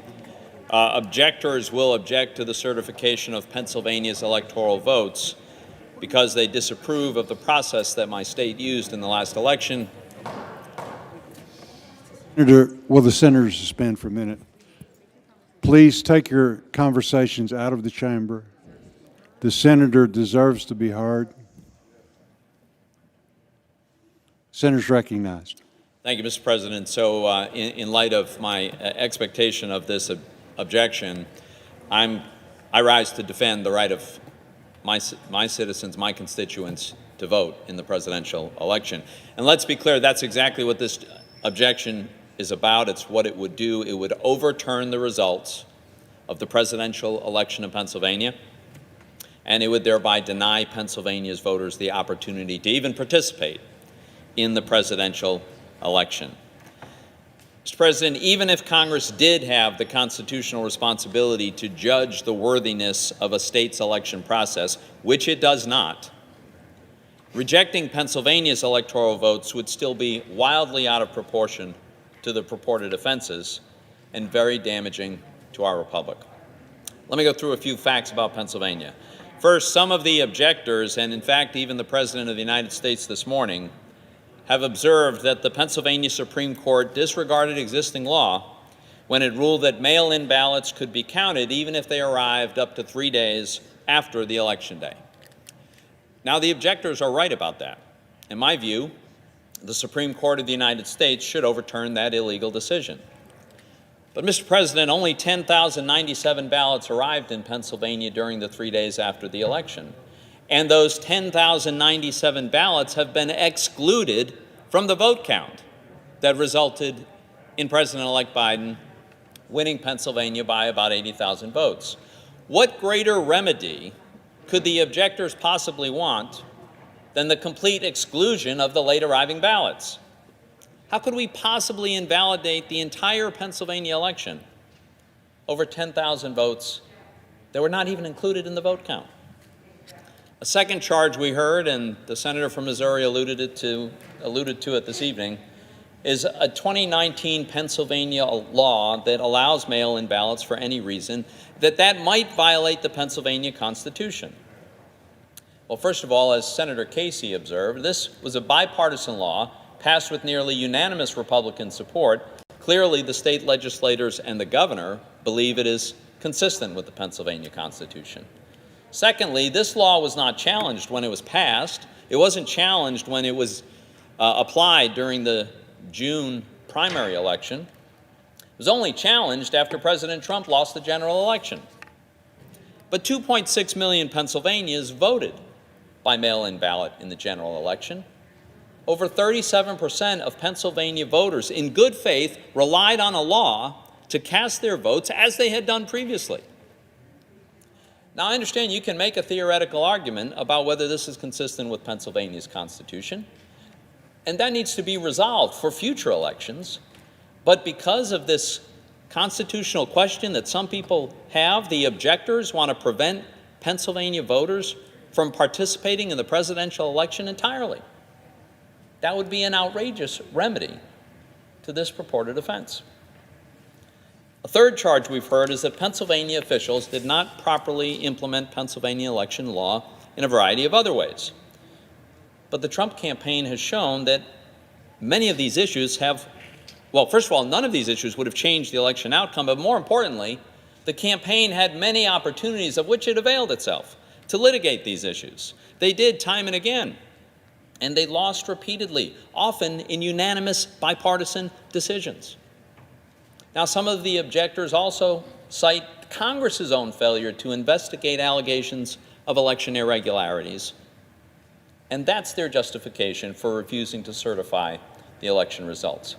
objectors will object to the certification of Pennsylvania's electoral votes because they disapprove of the process that my state used in the last election. Senator, will the senators suspend for a minute? Please take your conversations out of the chamber. The senator deserves to be heard. Senators recognized. Thank you, Mr. President. So in light of my expectation of this objection, I rise to defend the right of my citizens, my constituents, to vote in the presidential election. And let's be clear, that's exactly what this objection is about. It's what it would do. It would overturn the results of the presidential election in Pennsylvania, and it would thereby deny Pennsylvania's voters the opportunity to even participate in the presidential election. Mr. President, even if Congress did have the constitutional responsibility to judge the worthiness of a state's election process, which it does not, rejecting Pennsylvania's electoral votes would still be wildly out of proportion to the purported offenses and very damaging to our republic. Let me go through a few facts about Pennsylvania. First, some of the objectors, and in fact even the President of the United States this morning, have observed that the Pennsylvania Supreme Court disregarded existing law when it ruled that mail-in ballots could be counted even if they arrived up to 3 days after the election day. Now, the objectors are right about that. In my view, the Supreme Court of the United States should overturn that illegal decision. But, Mr. President, only 10,097 ballots arrived in Pennsylvania during the 3 days after the election. And those 10,097 ballots have been excluded from the vote count that resulted in President-elect Biden winning Pennsylvania by about 80,000 votes. What greater remedy could the objectors possibly want than the complete exclusion of the late arriving ballots? How could we possibly invalidate the entire Pennsylvania election over 10,000 votes that were not even included in the vote count? A second charge we heard, and the senator from Missouri alluded to it this evening, is a 2019 Pennsylvania law that allows mail-in ballots for any reason, that might violate the Pennsylvania Constitution. Well, first of all, as Senator Casey observed, this was a bipartisan law passed with nearly unanimous Republican support. Clearly, the state legislators and the governor believe it is consistent with the Pennsylvania Constitution. Secondly, this law was not challenged when it was passed. It wasn't challenged when it was applied during the June primary election. It was only challenged after President Trump lost the general election. But 2.6 million Pennsylvanians voted by mail-in ballot in the general election. Over 37% of Pennsylvania voters in good faith relied on a law to cast their votes as they had done previously. Now, I understand you can make a theoretical argument about whether this is consistent with Pennsylvania's Constitution, and that needs to be resolved for future elections. But because of this constitutional question that some people have, the objectors want to prevent Pennsylvania voters from participating in the presidential election entirely. That would be an outrageous remedy to this purported offense. A third charge we've heard is that Pennsylvania officials did not properly implement Pennsylvania election law in a variety of other ways. But the Trump campaign has shown that many of these issues have, well, first of all, none of these issues would have changed the election outcome, but more importantly, the campaign had many opportunities of which it availed itself to litigate these issues. They did time and again, and they lost repeatedly, often in unanimous bipartisan decisions. Now, some of the objectors also cite Congress's own failure to investigate allegations of election irregularities, and that's their justification for refusing to certify the election results.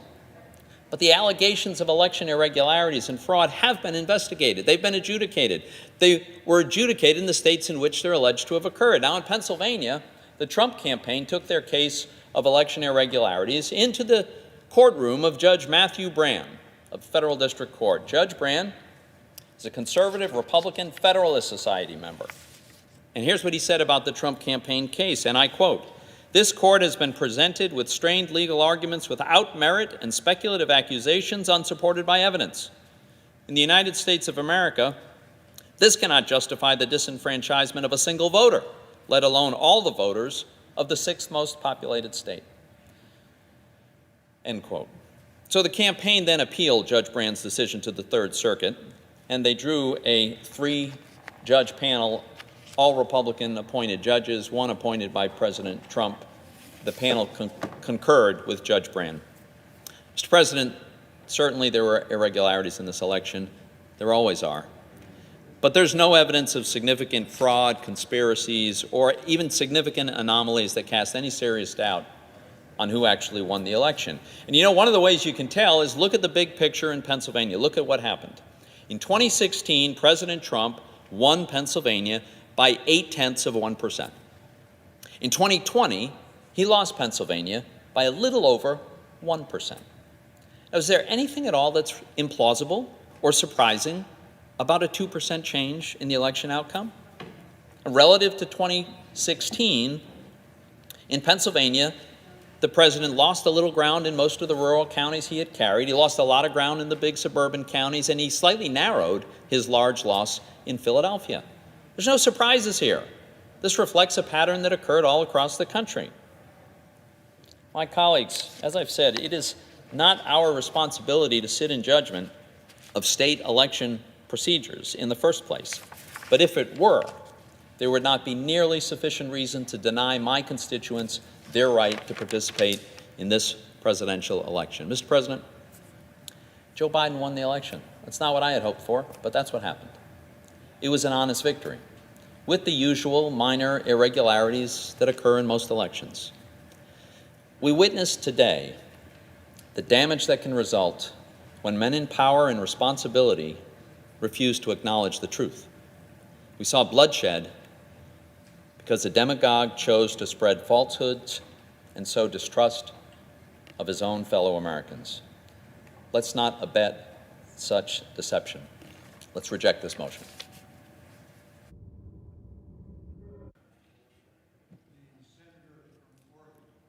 But the allegations of election irregularities and fraud have been investigated. They've been adjudicated. They were adjudicated in the states in which they're alleged to have occurred. Now, in Pennsylvania, the Trump campaign took their case of election irregularities into the courtroom of Judge Matthew Brann of the Federal District Court. Judge Brann is a conservative Republican Federalist Society member. And here's what he said about the Trump campaign case, and I quote, "This court has been presented with strained legal arguments without merit and speculative accusations unsupported by evidence. In the United States of America, this cannot justify the disenfranchisement of a single voter, let alone all the voters of the sixth most populated state." End quote. So the campaign then appealed Judge Brann's decision to the Third Circuit, and they drew a 3-judge panel, all Republican-appointed judges, one appointed by President Trump. The panel concurred with Judge Brann. Mr. President, certainly there were irregularities in this election. There always are. But there's no evidence of significant fraud, conspiracies, or even significant anomalies that cast any serious doubt on who actually won the election. And you know, one of the ways you can tell is look at the big picture in Pennsylvania. Look at what happened. In 2016, President Trump won Pennsylvania by 0.8%. In 2020, he lost Pennsylvania by a little over 1%. Now, is there anything at all that's implausible or surprising about a 2% change in the election outcome? Relative to 2016, in Pennsylvania, the president lost a little ground in most of the rural counties he had carried. He lost a lot of ground in the big suburban counties, and he slightly narrowed his large loss in Philadelphia. There's no surprises here. This reflects a pattern that occurred all across the country. My colleagues, as I've said, it is not our responsibility to sit in judgment of state election procedures in the first place. But if it were, there would not be nearly sufficient reason to deny my constituents their right to participate in this presidential election. Mr. President, Joe Biden won the election. That's not what I had hoped for, but that's what happened. It was an honest victory, with the usual minor irregularities that occur in most elections. We witnessed today the damage that can result when men in power and responsibility refuse to acknowledge the truth. We saw bloodshed because the demagogue chose to spread falsehoods and sow distrust of his own fellow Americans. Let's not abet such deception. Let's reject this motion.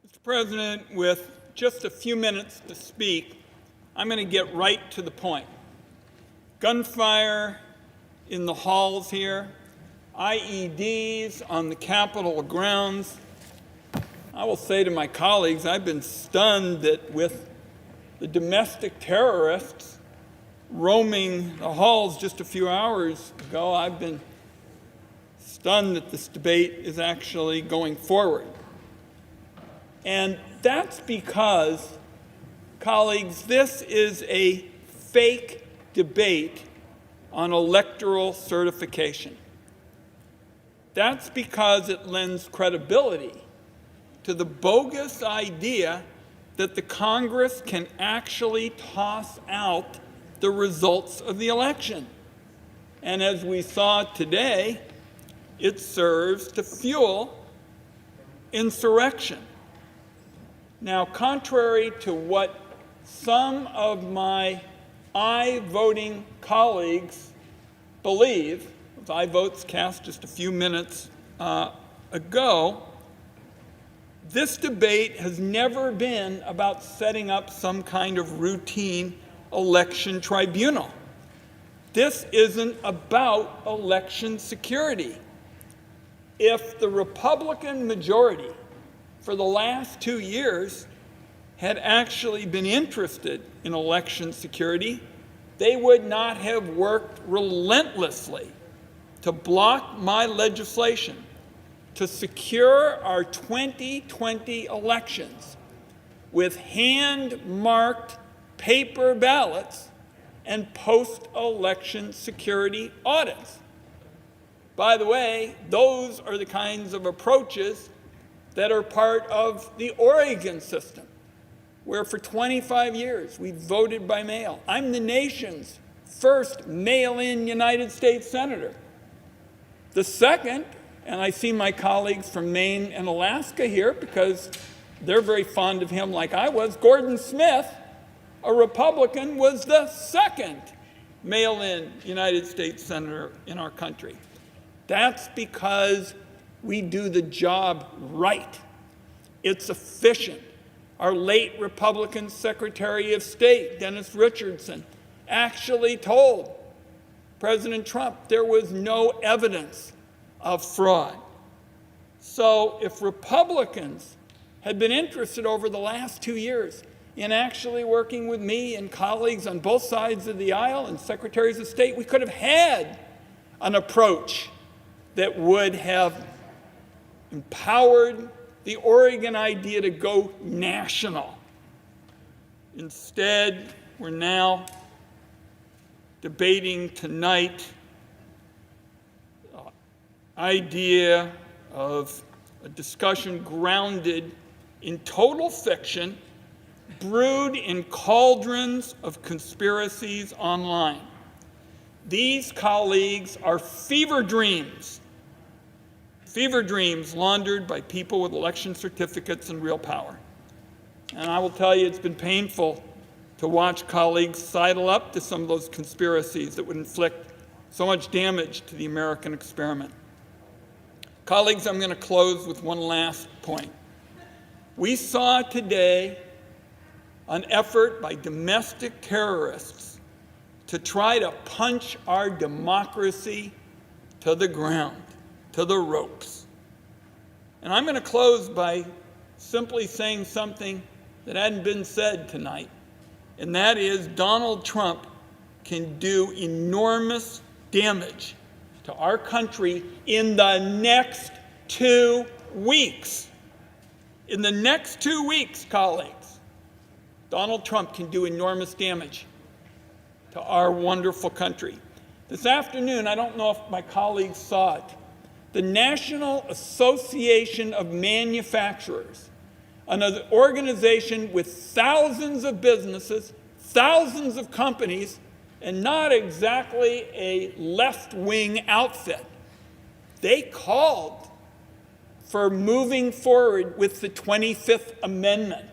Mr. President, with just a few minutes to speak, I'm going to get right to the point. Gunfire in the halls here, IEDs on the Capitol grounds. I will say to my colleagues, I've been stunned that with the domestic terrorists roaming the halls just a few hours ago, I've been stunned that this debate is actually going forward. And that's because, colleagues, this is a fake debate on electoral certification. That's because it lends credibility to the bogus idea that the Congress can actually toss out the results of the election. And as we saw today, it serves to fuel insurrection. Now, contrary to what some of my aye-voting colleagues believe, with aye votes cast just a few minutes ago, this debate has never been about setting up some kind of routine election tribunal. This isn't about election security. If the Republican majority for the last 2 years had actually been interested in election security, they would not have worked relentlessly to block my legislation to secure our 2020 elections with hand-marked paper ballots and post-election security audits. By the way, those are the kinds of approaches that are part of the Oregon system, where for 25 years we voted by mail. I'm the nation's first mail-in United States senator. The second, and I see my colleagues from Maine and Alaska here because they're very fond of him like I was, Gordon Smith, a Republican, was the second mail-in United States senator in our country. That's because we do the job right. It's efficient. Our late Republican Secretary of State, Dennis Richardson, actually told President Trump there was no evidence of fraud. So if Republicans had been interested over the last 2 years in actually working with me and colleagues on both sides of the aisle and secretaries of state, we could have had an approach that would have empowered the Oregon idea to go national. Instead, we're now debating tonight the idea of a discussion grounded in total fiction, brewed in cauldrons of conspiracies online. These, colleagues, are fever dreams laundered by people with election certificates and real power. And I will tell you, it's been painful to watch colleagues sidle up to some of those conspiracies that would inflict so much damage to the American experiment. Colleagues, I'm going to close with one last point. We saw today an effort by domestic terrorists to try to punch our democracy to the ground, to the ropes. And I'm going to close by simply saying something that hadn't been said tonight, and that is Donald Trump can do enormous damage to our country in the next 2 weeks. In the next 2 weeks, colleagues, Donald Trump can do enormous damage to our wonderful country. This afternoon, I don't know if my colleagues saw it, the National Association of Manufacturers, another organization with thousands of businesses, thousands of companies, and not exactly a left-wing outfit. They called for moving forward with the 25th Amendment.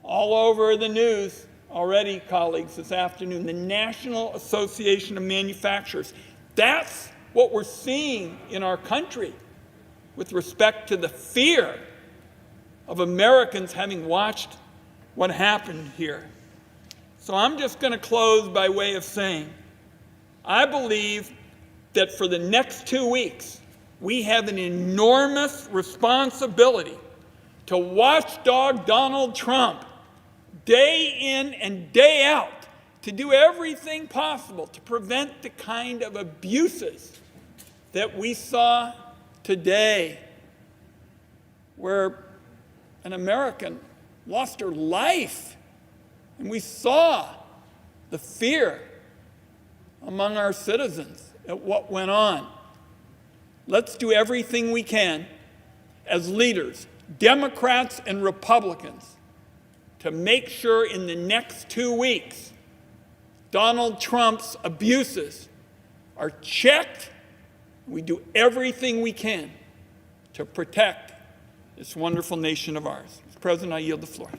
All over the news already, colleagues, this afternoon, the National Association of Manufacturers. That's what we're seeing in our country with respect to the fear of Americans having watched what happened here. So I'm just going to close by way of saying, I believe that for the next 2 weeks, we have an enormous responsibility to watchdog Donald Trump day in and day out, to do everything possible to prevent the kind of abuses that we saw today, where an American lost her life. And we saw the fear among our citizens at what went on. Let's do everything we can as leaders, Democrats and Republicans, to make sure in the next 2 weeks Donald Trump's abuses are checked. We do everything we can to protect this wonderful nation of ours. Mr. President, I yield the floor.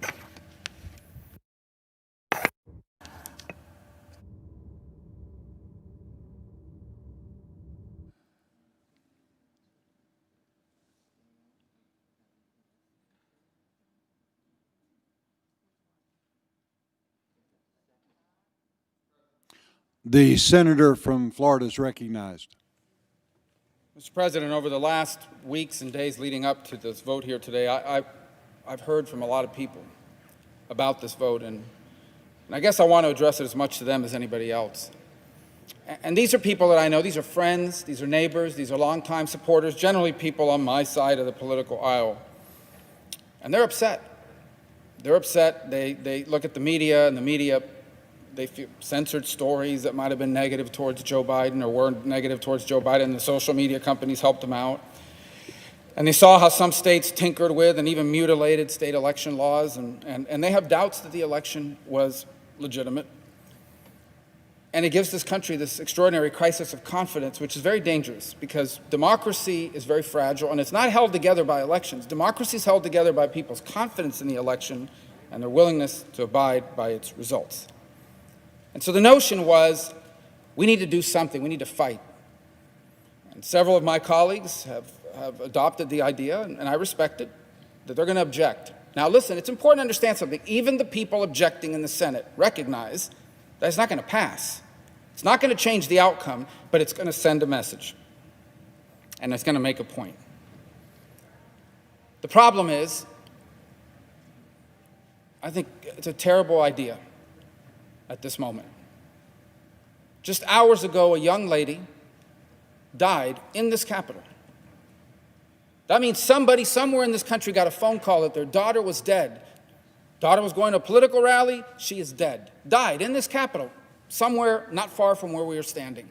The senator from Florida is recognized. Mr. President, over the last weeks and days leading up to this vote here today, I've heard from a lot of people about this vote, and I guess I want to address it as much to them as anybody else. And these are people that I know. These are friends, these are neighbors, these are longtime supporters, generally people on my side of the political aisle. And they're upset. They're upset. They look at the media, and the media, they feel censored stories that might have been negative towards Joe Biden or were negative towards Joe Biden, and the social media companies helped them out. And they saw how some states tinkered with and even mutilated state election laws, and they have doubts that the election was legitimate. And it gives this country this extraordinary crisis of confidence, which is very dangerous, because democracy is very fragile, and it's not held together by elections. Democracy is held together by people's confidence in the election and their willingness to abide by its results. And so the notion was, we need to do something, we need to fight. And several of my colleagues have adopted the idea, and I respect it, that they're going to object. Now listen, it's important to understand something. Even the people objecting in the Senate recognize that it's not going to pass. It's not going to change the outcome, but it's going to send a message. And it's going to make a point. The problem is, I think it's a terrible idea at this moment. Just hours ago, a young lady died in this Capitol. That means somebody somewhere in this country got a phone call that their daughter was dead Daughter was going to a political rally. She is dead. Died in this Capitol, somewhere not far from where we are standing.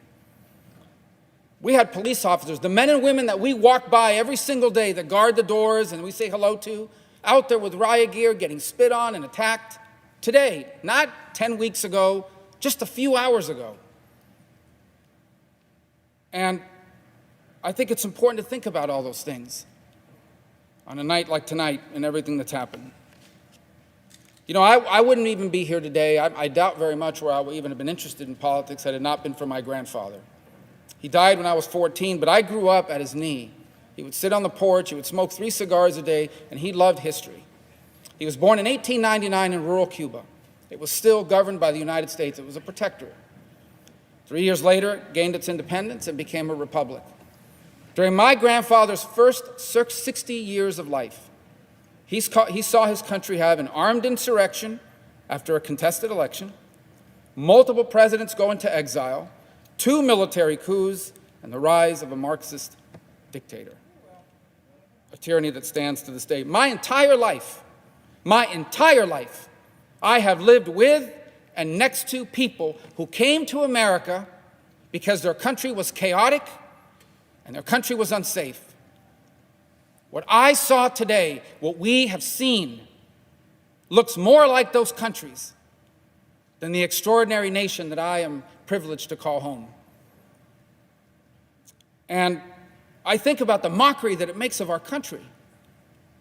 We had police officers, the men and women that we walk by every single day that guard the doors and we say hello to, out there with riot gear getting spit on and attacked. Today, not 10 weeks ago, just a few hours ago. And I think it's important to think about all those things on a night like tonight and everything that's happened. You know, I wouldn't even be here today. I doubt very much where I would even have been interested in politics had it not been for my grandfather. He died when I was 14, but I grew up at his knee. He would sit on the porch, he would smoke 3 cigars a day, and he loved history. He was born in 1899 in rural Cuba. It was still governed by the United States. It was a protectorate. 3 years later, it gained its independence and became a republic. During my grandfather's first 60 years of life, he saw his country have an armed insurrection after a contested election, multiple presidents go into exile, 2 military coups, and the rise of a Marxist dictator. A tyranny that stands to this day. My entire life, I have lived with and next to people who came to America because their country was chaotic and their country was unsafe. What I saw today, what we have seen, looks more like those countries than the extraordinary nation that I am privileged to call home. And I think about the mockery that it makes of our country.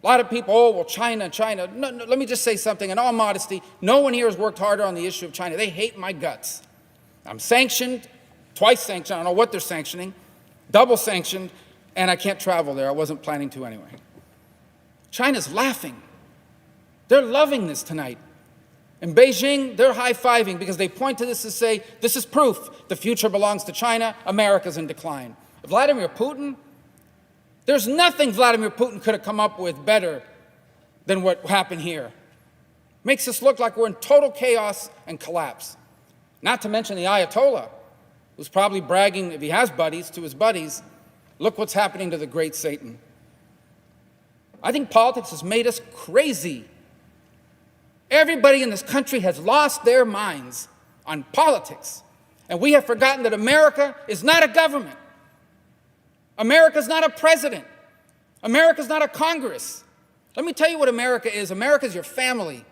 A lot of people, oh, well, China. No, let me just say something. In all modesty, no one here has worked harder on the issue of China. They hate my guts. I'm sanctioned, twice sanctioned. I don't know what they're sanctioning, double sanctioned, and I can't travel there. I wasn't planning to anyway. China's laughing. They're loving this tonight. In Beijing, they're high-fiving because they point to this and say, this is proof the future belongs to China, America's in decline. Vladimir Putin, there's nothing Vladimir Putin could have come up with better than what happened here. Makes us look like we're in total chaos and collapse. Not to mention the Ayatollah, who's probably bragging, if he has buddies, to his buddies, look what's happening to the great Satan. I think politics has made us crazy. Everybody in this country has lost their minds on politics. And we have forgotten that America is not a government. America's not a president. America's not a Congress. Let me tell you what America is. America's your family.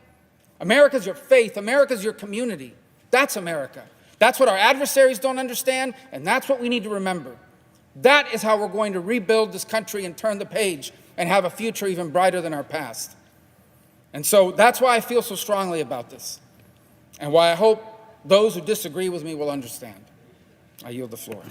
America's your faith. America's your community. That's America. That's what our adversaries don't understand, and that's what we need to remember. That is how we're going to rebuild this country and turn the page and have a future even brighter than our past. And so that's why I feel so strongly about this, and why I hope those who disagree with me will understand. I yield the floor.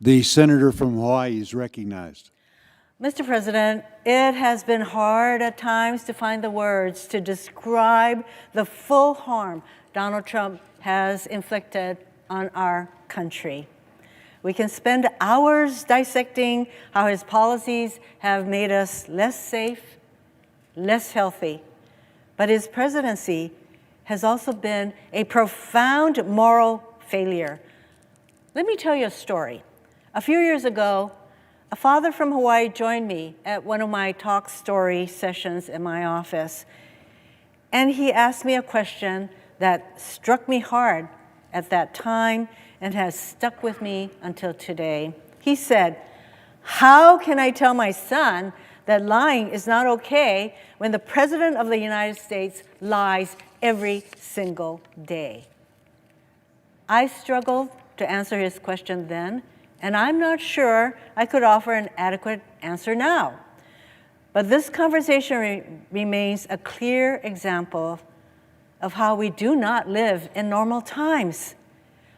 The senator from Hawaii is recognized. Mr. President, it has been hard at times to find the words to describe the full harm Donald Trump has inflicted on our country. We can spend hours dissecting how his policies have made us less safe, less healthy, but his presidency has also been a profound moral failure. Let me tell you a story. A few years ago, a father from Hawaii joined me at one of my talk story sessions in my office, and he asked me a question that struck me hard at that time and has stuck with me until today. He said, "How can I tell my son that lying is not okay when the President of the United States lies every single day?" I struggled to answer his question then, and I'm not sure I could offer an adequate answer now. But this conversation remains a clear example of how we do not live in normal times.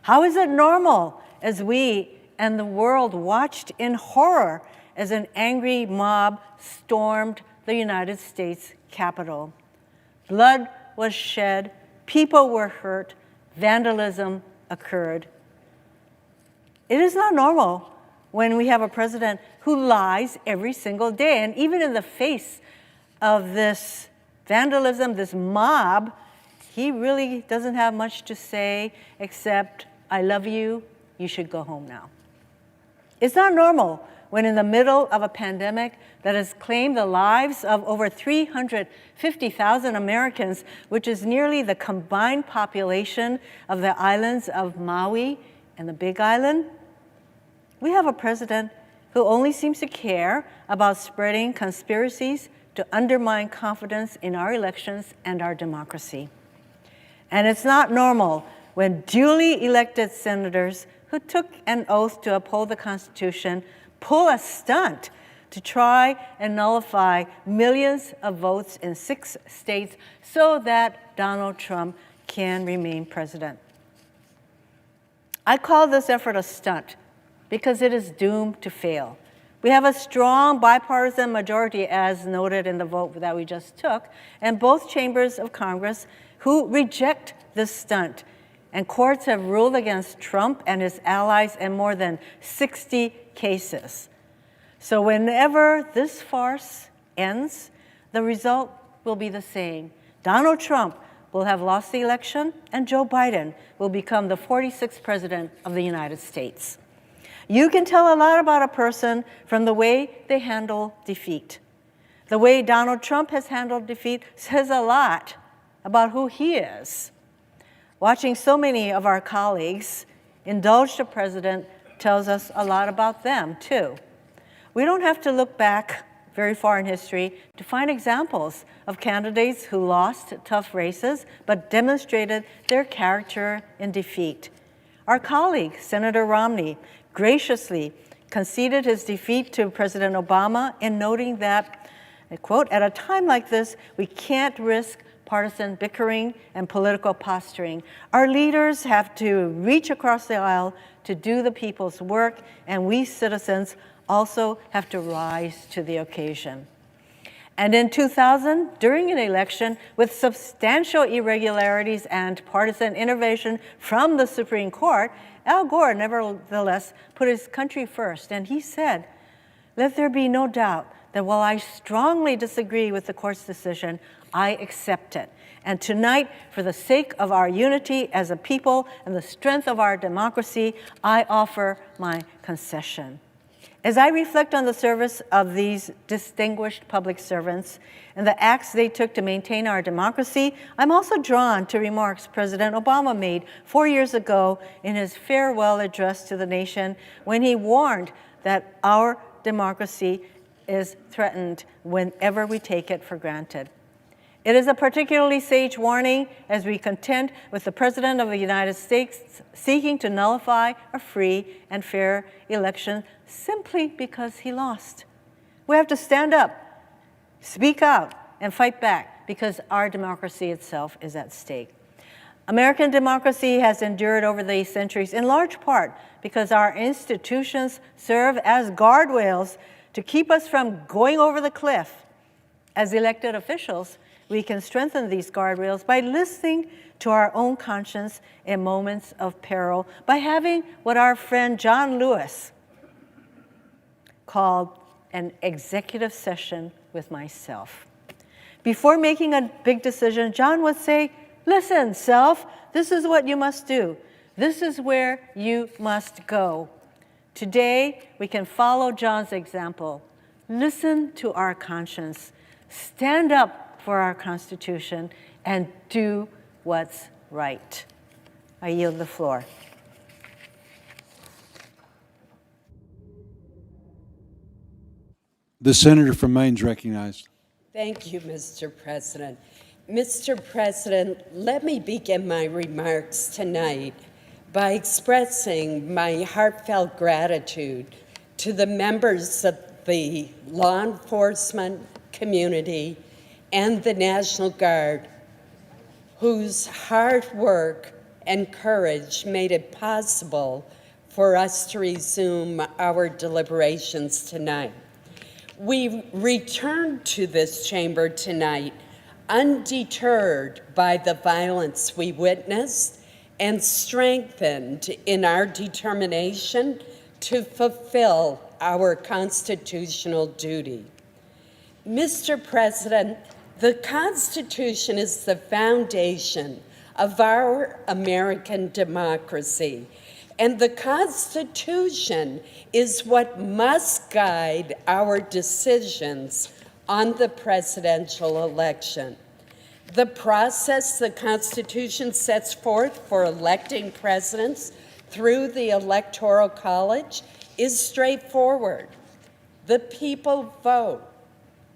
How is it normal as we and the world watched in horror as an angry mob stormed the United States Capitol? Blood was shed, people were hurt, vandalism occurred. It is not normal when we have a president who lies every single day. And even in the face of this vandalism, this mob, he really doesn't have much to say except, I love you, you should go home now. It's not normal when in the middle of a pandemic that has claimed the lives of over 350,000 Americans, which is nearly the combined population of the islands of Maui and the Big Island, we have a president who only seems to care about spreading conspiracies to undermine confidence in our elections and our democracy. And it's not normal when duly elected senators who took an oath to uphold the Constitution pull a stunt to try and nullify millions of votes in 6 states so that Donald Trump can remain president. I call this effort a stunt because it is doomed to fail. We have a strong bipartisan majority, as noted in the vote that we just took, in both chambers of Congress who reject this stunt. And courts have ruled against Trump and his allies in more than 60 cases. So whenever this farce ends, the result will be the same. Donald Trump will have lost the election, and Joe Biden will become the 46th president of the United States. You can tell a lot about a person from the way they handle defeat. The way Donald Trump has handled defeat says a lot about who he is. Watching so many of our colleagues indulge the president tells us a lot about them, too. We don't have to look back very far in history to find examples of candidates who lost tough races but demonstrated their character in defeat. Our colleague, Senator Romney, graciously conceded his defeat to President Obama in noting that, I quote, at a time like this, we can't risk partisan bickering and political posturing. Our leaders have to reach across the aisle to do the people's work, and we citizens also have to rise to the occasion. And in 2000, during an election with substantial irregularities and partisan intervention from the Supreme Court, Al Gore nevertheless put his country first, and he said, "Let there be no doubt that while I strongly disagree with the court's decision, I accept it. And tonight, for the sake of our unity as a people and the strength of our democracy, I offer my concession." As I reflect on the service of these distinguished public servants and the acts they took to maintain our democracy, I'm also drawn to remarks President Obama made 4 years ago in his farewell address to the nation when he warned that our democracy is threatened whenever we take it for granted. It is a particularly sage warning as we contend with the President of the United States seeking to nullify a free and fair election simply because he lost. We have to stand up, speak out, and fight back because our democracy itself is at stake. American democracy has endured over the centuries in large part because our institutions serve as guardrails to keep us from going over the cliff. As elected officials, we can strengthen these guardrails by listening to our own conscience in moments of peril, by having what our friend John Lewis called an executive session with myself. Before making a big decision, John would say, "Listen, self, this is what you must do. This is where you must go." Today, we can follow John's example. Listen to our conscience. Stand up for our Constitution and do what's right. I yield the floor. The senator from Maine is recognized. Thank you, Mr. President. Mr. President, let me begin my remarks tonight by expressing my heartfelt gratitude to the members of the law enforcement community and the National Guard, whose hard work and courage made it possible for us to resume our deliberations tonight. We return to this chamber tonight undeterred by the violence we witnessed and strengthened in our determination to fulfill our constitutional duty. Mr. President, The Constitution is the foundation of our American democracy, and the Constitution is what must guide our decisions on the presidential election. The process the Constitution sets forth for electing presidents through the Electoral College is straightforward. The people vote.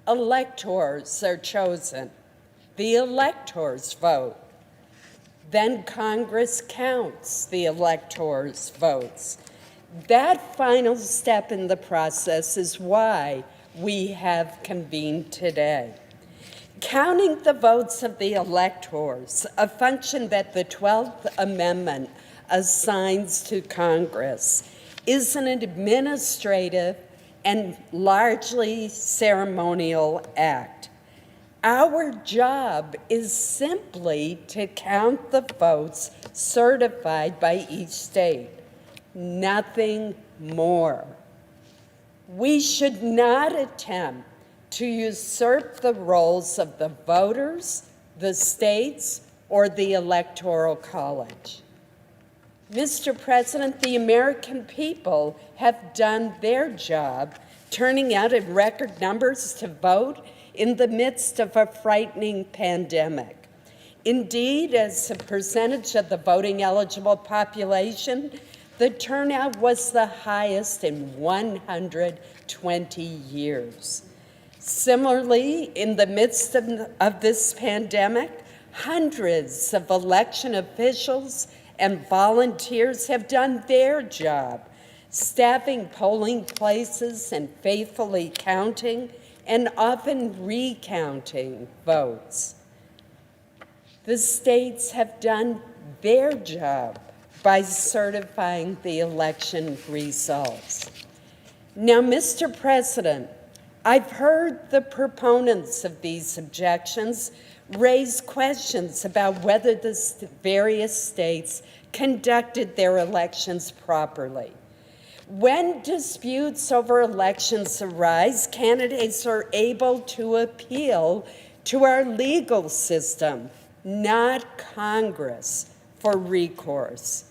Electors are chosen. The electors vote. Then Congress counts the electors' votes. That final step in the process is why we have convened today. Counting the votes of the electors, a function that the 12th Amendment assigns to Congress, is an administrative and largely ceremonial act. Our job is simply to count the votes certified by each state, nothing more. We should not attempt to usurp the roles of the voters, the states, or the Electoral College. Mr. President, the American people have done their job, turning out in record numbers to vote in the midst of a frightening pandemic. Indeed, as a percentage of the voting eligible population, the turnout was the highest in 120 years. Similarly, in the midst of this pandemic, hundreds of election officials and volunteers have done their job, staffing polling places and faithfully counting and often recounting votes. The states have done their job by certifying the election results. Now, Mr. President, I've heard the proponents of these objections raise questions about whether the various states conducted their elections properly. When disputes over elections arise, candidates are able to appeal to our legal system, not Congress, for recourse.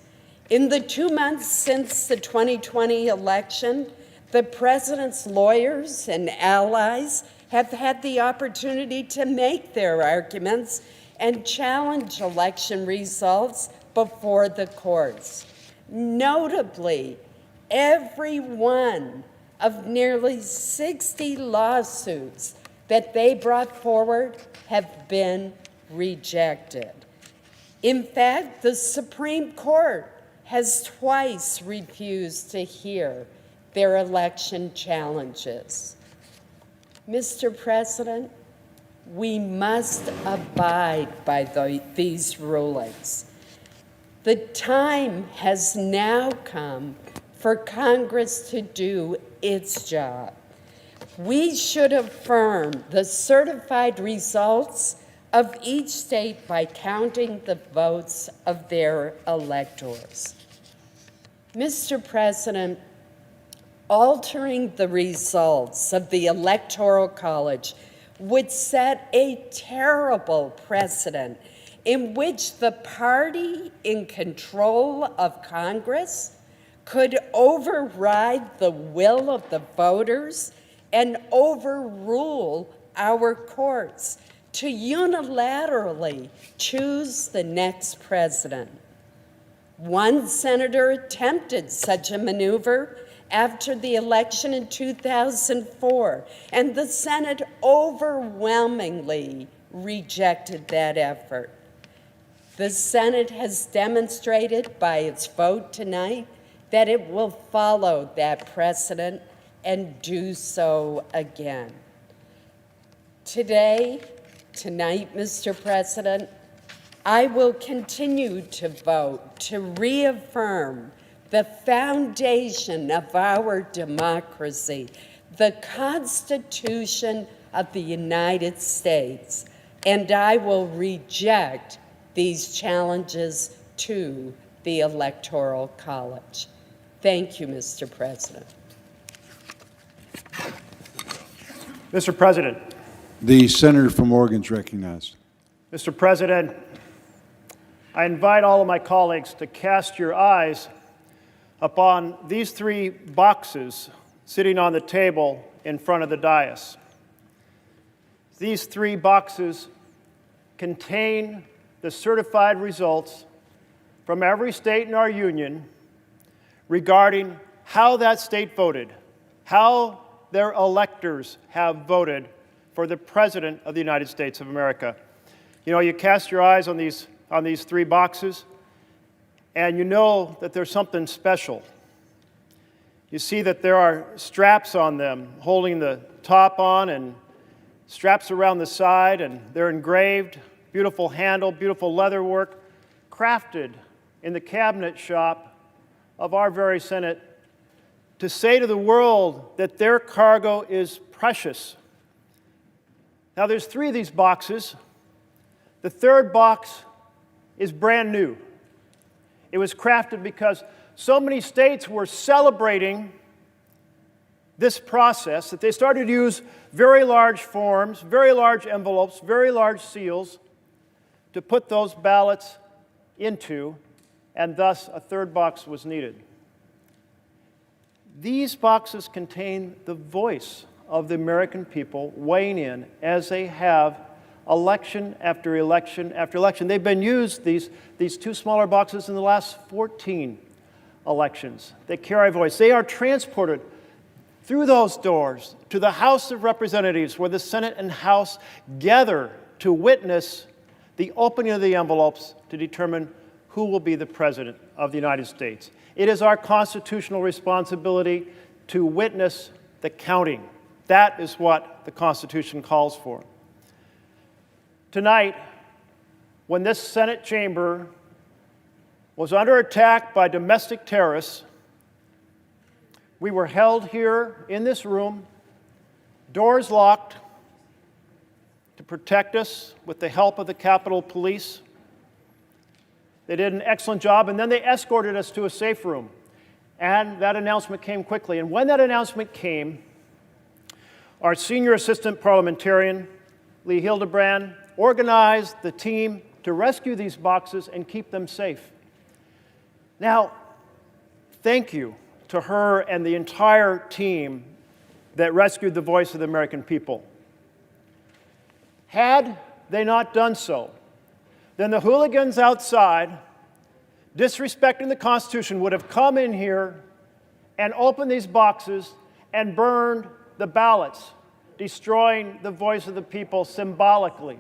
In the 2 months since the 2020 election, the president's lawyers and allies have had the opportunity to make their arguments and challenge election results before the courts. Notably, every one of nearly 60 lawsuits that they brought forward have been rejected. In fact, the Supreme Court has twice refused to hear their election challenges. Mr. President, we must abide by these rulings. The time has now come for Congress to do its job. We should affirm the certified results of each state by counting the votes of their electors. Mr. President, altering the results of the Electoral College would set a terrible precedent in which the party in control of Congress could override the will of the voters and overrule our courts to unilaterally choose the next president. One senator attempted such a maneuver after the election in 2004, and the Senate overwhelmingly rejected that effort. The Senate has demonstrated by its vote tonight that it will follow that precedent and do so again. Tonight, Mr. President, I will continue to vote to reaffirm the foundation of our democracy, the Constitution of the United States, and I will reject these challenges to the Electoral College. Thank you, Mr. President. Mr. President, The senator from Oregon is recognized. Mr. President, I invite all of my colleagues to cast your eyes upon these three boxes sitting on the table in front of the dais. These three boxes contain the certified results from every state in our union regarding how that state voted, how their electors have voted for the President of the United States of America. You know, you cast your eyes on these three boxes, and you know that there's something special. You see that there are straps on them holding the top on and straps around the side, and they're engraved, beautiful handle, beautiful leather work, crafted in the cabinet shop of our very Senate to say to the world that their cargo is precious. Now, there's three of these boxes. The third box is brand new. It was crafted because so many states were celebrating this process that they started to use very large forms, very large envelopes, very large seals to put those ballots into, and thus a third box was needed. These boxes contain the voice of the American people weighing in as they have election after election after election. They've been used, these two smaller boxes, in the last 14 elections. They carry a voice. They are transported through those doors to the House of Representatives, where the Senate and House gather to witness the opening of the envelopes to determine who will be the President of the United States. It is our constitutional responsibility to witness the counting. That is what the Constitution calls for. Tonight, when this Senate chamber was under attack by domestic terrorists, we were held here in this room, doors locked, to protect us with the help of the Capitol Police. They did an excellent job, and then they escorted us to a safe room. And that announcement came quickly. And when that announcement came, our senior assistant parliamentarian, Lee Hildebrand, organized the team to rescue these boxes and keep them safe. Now, thank you to her and the entire team that rescued the voice of the American people. Had they not done so, then the hooligans outside, disrespecting the Constitution, would have come in here and opened these boxes and burned the ballots, destroying the voice of the people symbolically.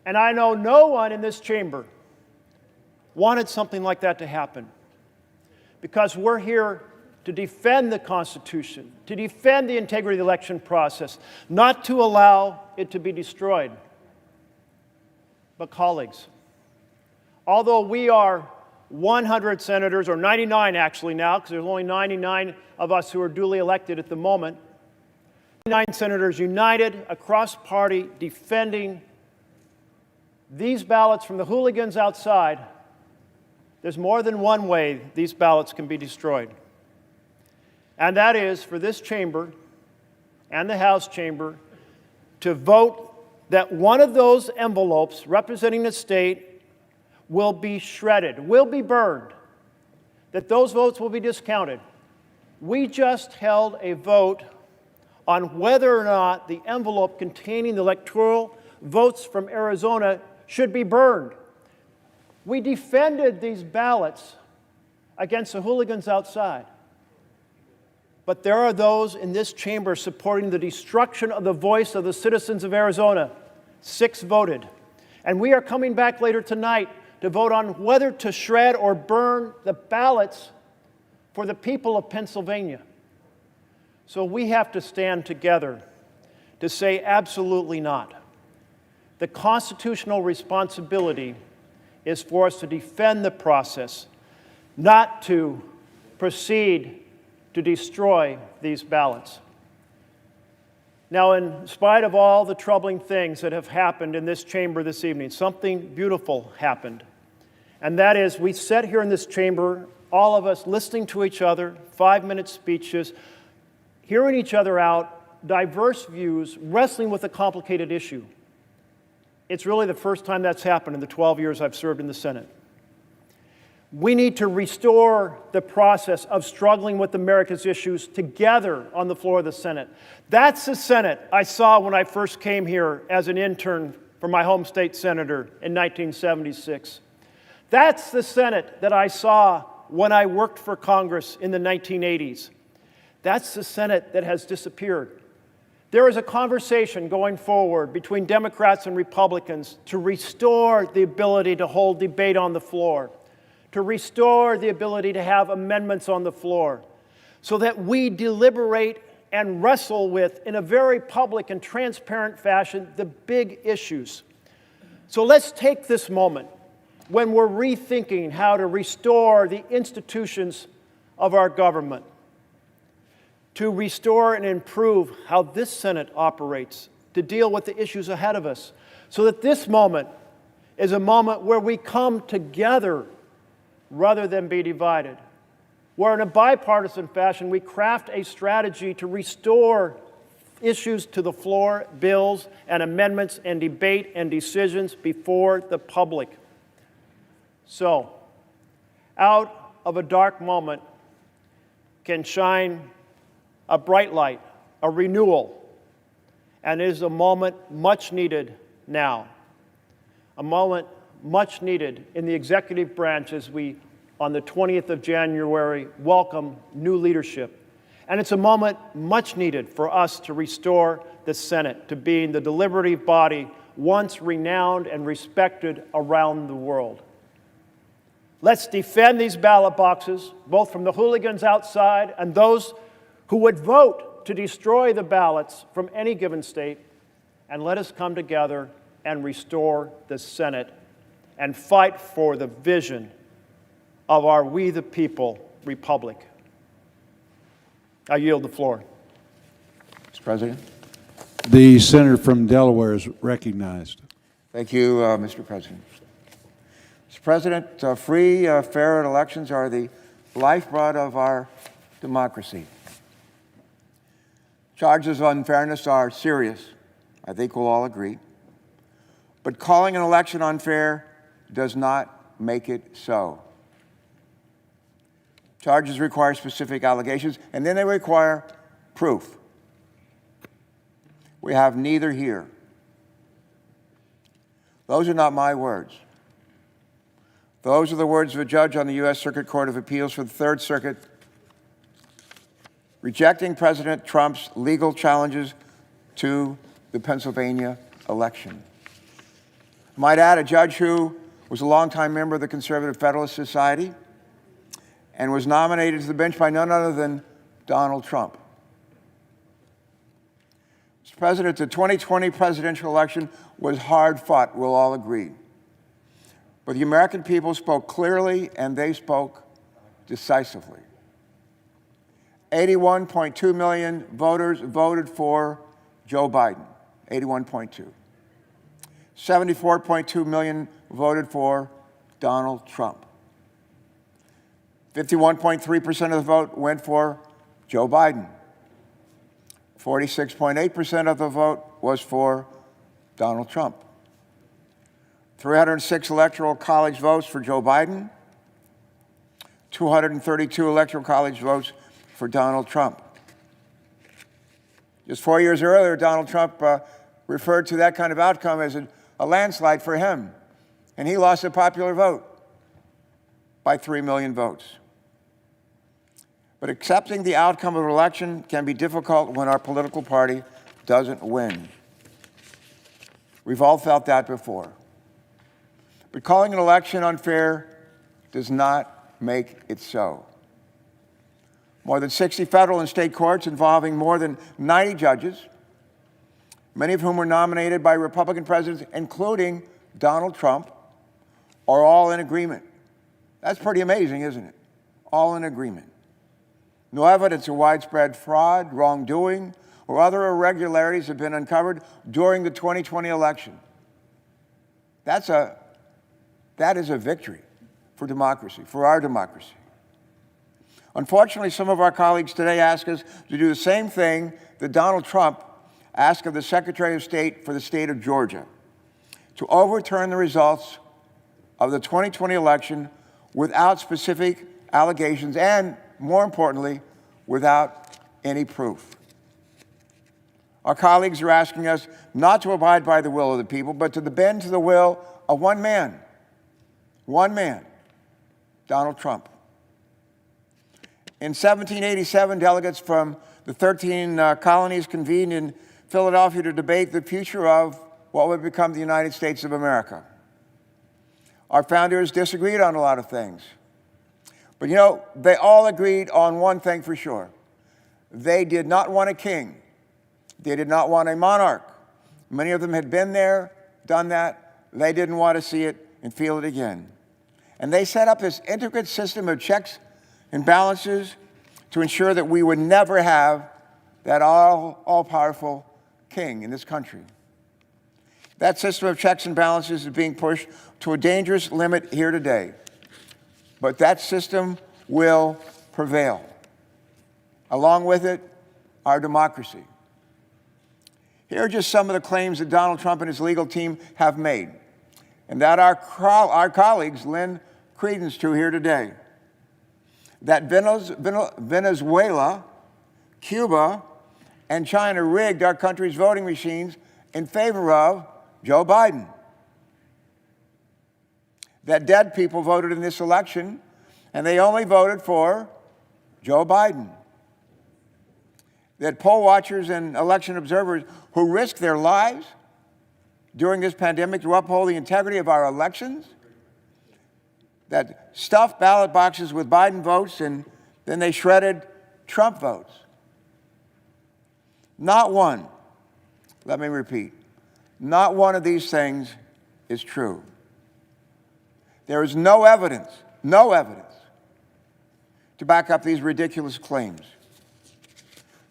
And I know no one in this chamber wanted something like that to happen, because we're here to defend the Constitution, to defend the integrity of the election process, not to allow it to be destroyed. But colleagues, although we are 100 senators, or 99 actually now, because there's only 99 of us who are duly elected at the moment, 99 senators united across party defending these ballots from the hooligans outside, there's more than one way these ballots can be destroyed. And that is for this chamber and the House chamber to vote that one of those envelopes representing a state will be shredded, will be burned, that those votes will be discounted. We just held a vote on whether or not the envelope containing the electoral votes from Arizona should be burned. We defended these ballots against the hooligans outside. But there are those in this chamber supporting the destruction of the voice of the citizens of Arizona. 6 voted. And we are coming back later tonight to vote on whether to shred or burn the ballots for the people of Pennsylvania. So we have to stand together to say absolutely not. The constitutional responsibility is for us to defend the process, not to proceed to destroy these ballots. Now, in spite of all the troubling things that have happened in this chamber this evening, something beautiful happened. And that is, we sat here in this chamber, all of us listening to each other, 5-minute speeches, hearing each other out, diverse views wrestling with a complicated issue. It's really the first time that's happened in the 12 years I've served in the Senate. We need to restore the process of struggling with America's issues together on the floor of the Senate. That's the Senate I saw when I first came here as an intern for my home state senator in 1976. That's the Senate that I saw when I worked for Congress in the 1980s. That's the Senate that has disappeared. There is a conversation going forward between Democrats and Republicans to restore the ability to hold debate on the floor, to restore the ability to have amendments on the floor, so that we deliberate and wrestle with, in a very public and transparent fashion, the big issues. So let's take this moment when we're rethinking how to restore the institutions of our government, to restore and improve how this Senate operates, to deal with the issues ahead of us, so that this moment is a moment where we come together rather than be divided, where in a bipartisan fashion we craft a strategy to restore issues to the floor, bills and amendments and debate and decisions before the public. So, out of a dark moment can shine a bright light, a renewal, and it is a moment much needed now, a moment much needed in the executive branch as we, on the 20th of January, welcome new leadership. And it's a moment much needed for us to restore the Senate to being the deliberative body once renowned and respected around the world. Let's defend these ballot boxes, both from the hooligans outside and those who would vote to destroy the ballots from any given state, and let us come together and restore the Senate and fight for the vision of our We the People republic. I yield the floor. Mr. President. The senator from Delaware is recognized. Thank you, Mr. President. Mr. President, free, fair elections are the lifeblood of our democracy. Charges of unfairness are serious. I think we'll all agree. But calling an election unfair does not make it so. Charges require specific allegations, and then they require proof. We have neither here. Those are not my words. Those are the words of a judge on the U.S. Circuit Court of Appeals for the Third Circuit, rejecting President Trump's legal challenges to the Pennsylvania election. I might add, a judge who was a longtime member of the Conservative Federalist Society and was nominated to the bench by none other than Donald Trump. Mr. President, the 2020 presidential election was hard fought, we'll all agree. But the American people spoke clearly and they spoke decisively. 81.2 million voters voted for Joe Biden, 81.2. 74.2 million voted for Donald Trump. 51.3% of the vote went for Joe Biden. 46.8% of the vote was for Donald Trump. 306 Electoral College votes for Joe Biden, 232 Electoral College votes for Donald Trump. Just 4 years earlier, Donald Trump referred to that kind of outcome as a landslide for him, and he lost a popular vote by 3 million votes. But accepting the outcome of an election can be difficult when our political party doesn't win. We've all felt that before. But calling an election unfair does not make it so. More than 60 federal and state courts involving more than 90 judges, many of whom were nominated by Republican presidents, including Donald Trump, are all in agreement. That's pretty amazing, isn't it? All in agreement. No evidence of widespread fraud, wrongdoing, or other irregularities have been uncovered during the 2020 election. That is a victory for democracy, for our democracy. Unfortunately, some of our colleagues today ask us to do the same thing that Donald Trump asked of the Secretary of State for the state of Georgia to overturn the results of the 2020 election without specific allegations and, more importantly, without any proof. Our colleagues are asking us not to abide by the will of the people, but to bend to the will of one man, Donald Trump. In 1787, delegates from the 13 colonies convened in Philadelphia to debate the future of what would become the United States of America. Our founders disagreed on a lot of things. But you know, they all agreed on one thing for sure. They did not want a king. They did not want a monarch. Many of them had been there, done that. They didn't want to see it and feel it again. And they set up this intricate system of checks and balances to ensure that we would never have that all-powerful king in this country. That system of checks and balances is being pushed to a dangerous limit here today. But that system will prevail. Along with it, our democracy. Here are just some of the claims that Donald Trump and his legal team have made, and that our colleagues lend credence to here today. That Venezuela, Cuba, and China rigged our country's voting machines in favor of Joe Biden. That dead people voted in this election, and they only voted for Joe Biden. That poll watchers and election observers who risked their lives during this pandemic to uphold the integrity of our elections, that stuffed ballot boxes with Biden votes and then they shredded Trump votes. Not one, let me repeat, not one of these things is true. There is no evidence to back up these ridiculous claims.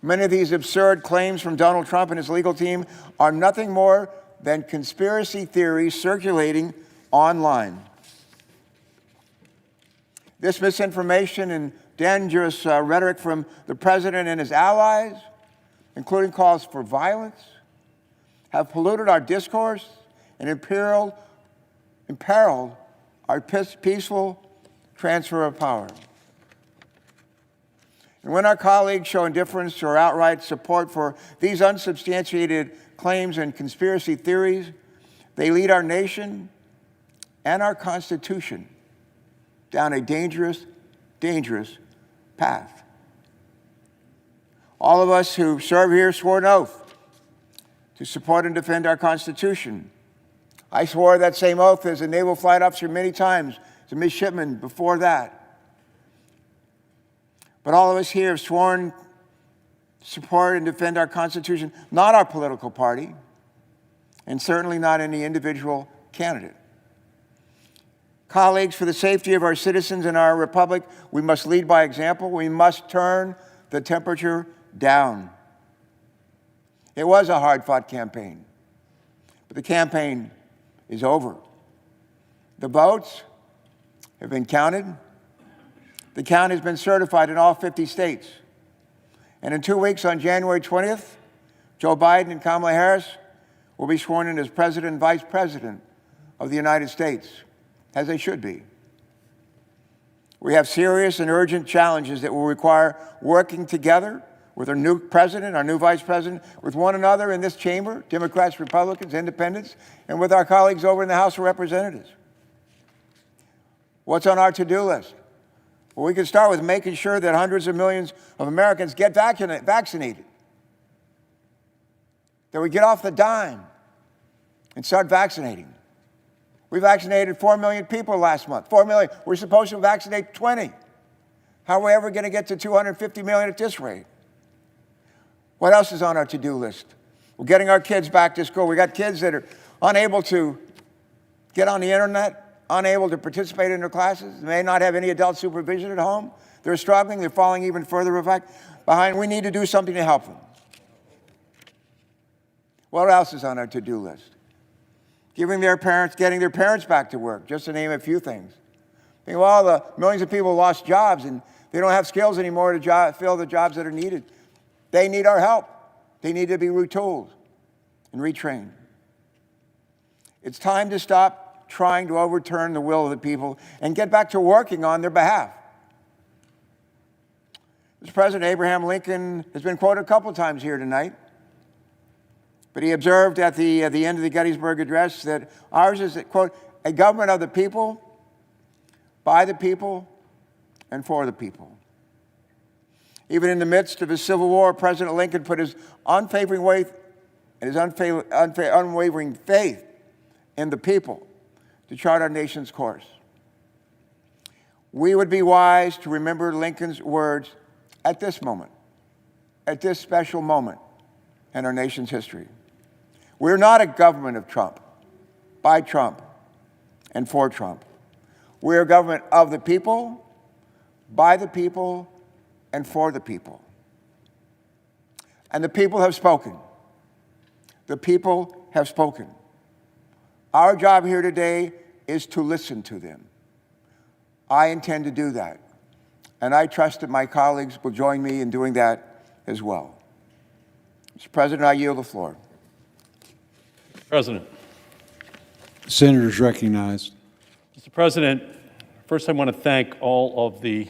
Many of these absurd claims from Donald Trump and his legal team are nothing more than conspiracy theories circulating online. This misinformation and dangerous rhetoric from the president and his allies, including calls for violence, have polluted our discourse and imperiled our peaceful transfer of power. And when our colleagues show indifference or outright support for these unsubstantiated claims and conspiracy theories, they lead our nation and our Constitution down a dangerous, dangerous path. All of us who serve here swore an oath to support and defend our Constitution. I swore that same oath as a naval flight officer many times, as a midshipman before that. But all of us here have sworn to support and defend our Constitution, not our political party, and certainly not any individual candidate. Colleagues, for the safety of our citizens and our republic, we must lead by example. We must turn the temperature down. It was a hard-fought campaign, but the campaign is over. The votes have been counted. The count has been certified in all 50 states. And in 2 weeks, on January 20th, Joe Biden and Kamala Harris will be sworn in as President and Vice President of the United States, as they should be. We have serious and urgent challenges that will require working together with our new president, our new vice president, with one another in this chamber, Democrats, Republicans, Independents, and with our colleagues over in the House of Representatives. What's on our to-do list? Well, we can start with making sure that hundreds of millions of Americans get vaccinated. That we get off the dime and start vaccinating. We vaccinated 4 million people last month. 4 million. We're supposed to vaccinate 20. How are we ever going to get to 250 million at this rate? What else is on our to-do list? We're getting our kids back to school. We got kids that are unable to get on the internet, unable to participate in their classes, they may not have any adult supervision at home. They're struggling, they're falling even further behind. We need to do something to help them. What else is on our to-do list? Getting their parents back to work, just to name a few things. Think of all the millions of people who lost jobs and they don't have skills anymore to fill the jobs that are needed. They need our help. They need to be retooled and retrained. It's time to stop trying to overturn the will of the people and get back to working on their behalf. Mr. President, Abraham Lincoln has been quoted a couple of times here tonight, but he observed at the end of the Gettysburg Address that ours is, quote, a government of the people, by the people, and for the people. Even in the midst of his Civil War, President Lincoln put his unwavering faith in the people to chart our nation's course. We would be wise to remember Lincoln's words at this moment, at this special moment in our nation's history. We're not a government of Trump, by Trump, and for Trump. We're a government of the people, by the people, and for the people. And the people have spoken. The people have spoken. Our job here today is to listen to them. I intend to do that. And I trust that my colleagues will join me in doing that as well. Mr. President, I yield the floor. President. Senators recognized. Mr. President, first I want to thank all of the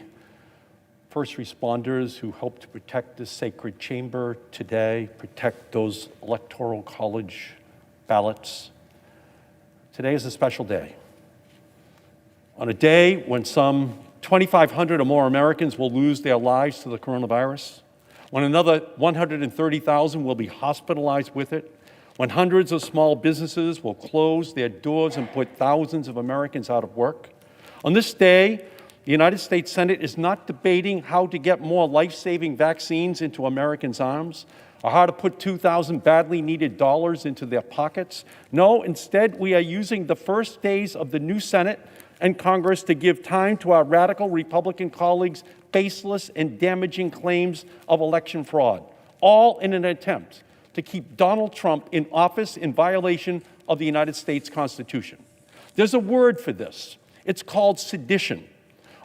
first responders who helped to protect this sacred chamber today, protect those Electoral College ballots. Today is a special day. On a day when some 2,500 or more Americans will lose their lives to the coronavirus, when another 130,000 will be hospitalized with it, when hundreds of small businesses will close their doors and put thousands of Americans out of work. On this day, the United States Senate is not debating how to get more life-saving vaccines into Americans' arms or how to put 2,000 badly needed dollars into their pockets. No, instead, we are using the first days of the new Senate and Congress to give time to our radical Republican colleagues' baseless and damaging claims of election fraud, all in an attempt to keep Donald Trump in office in violation of the United States Constitution. There's a word for this. It's called sedition.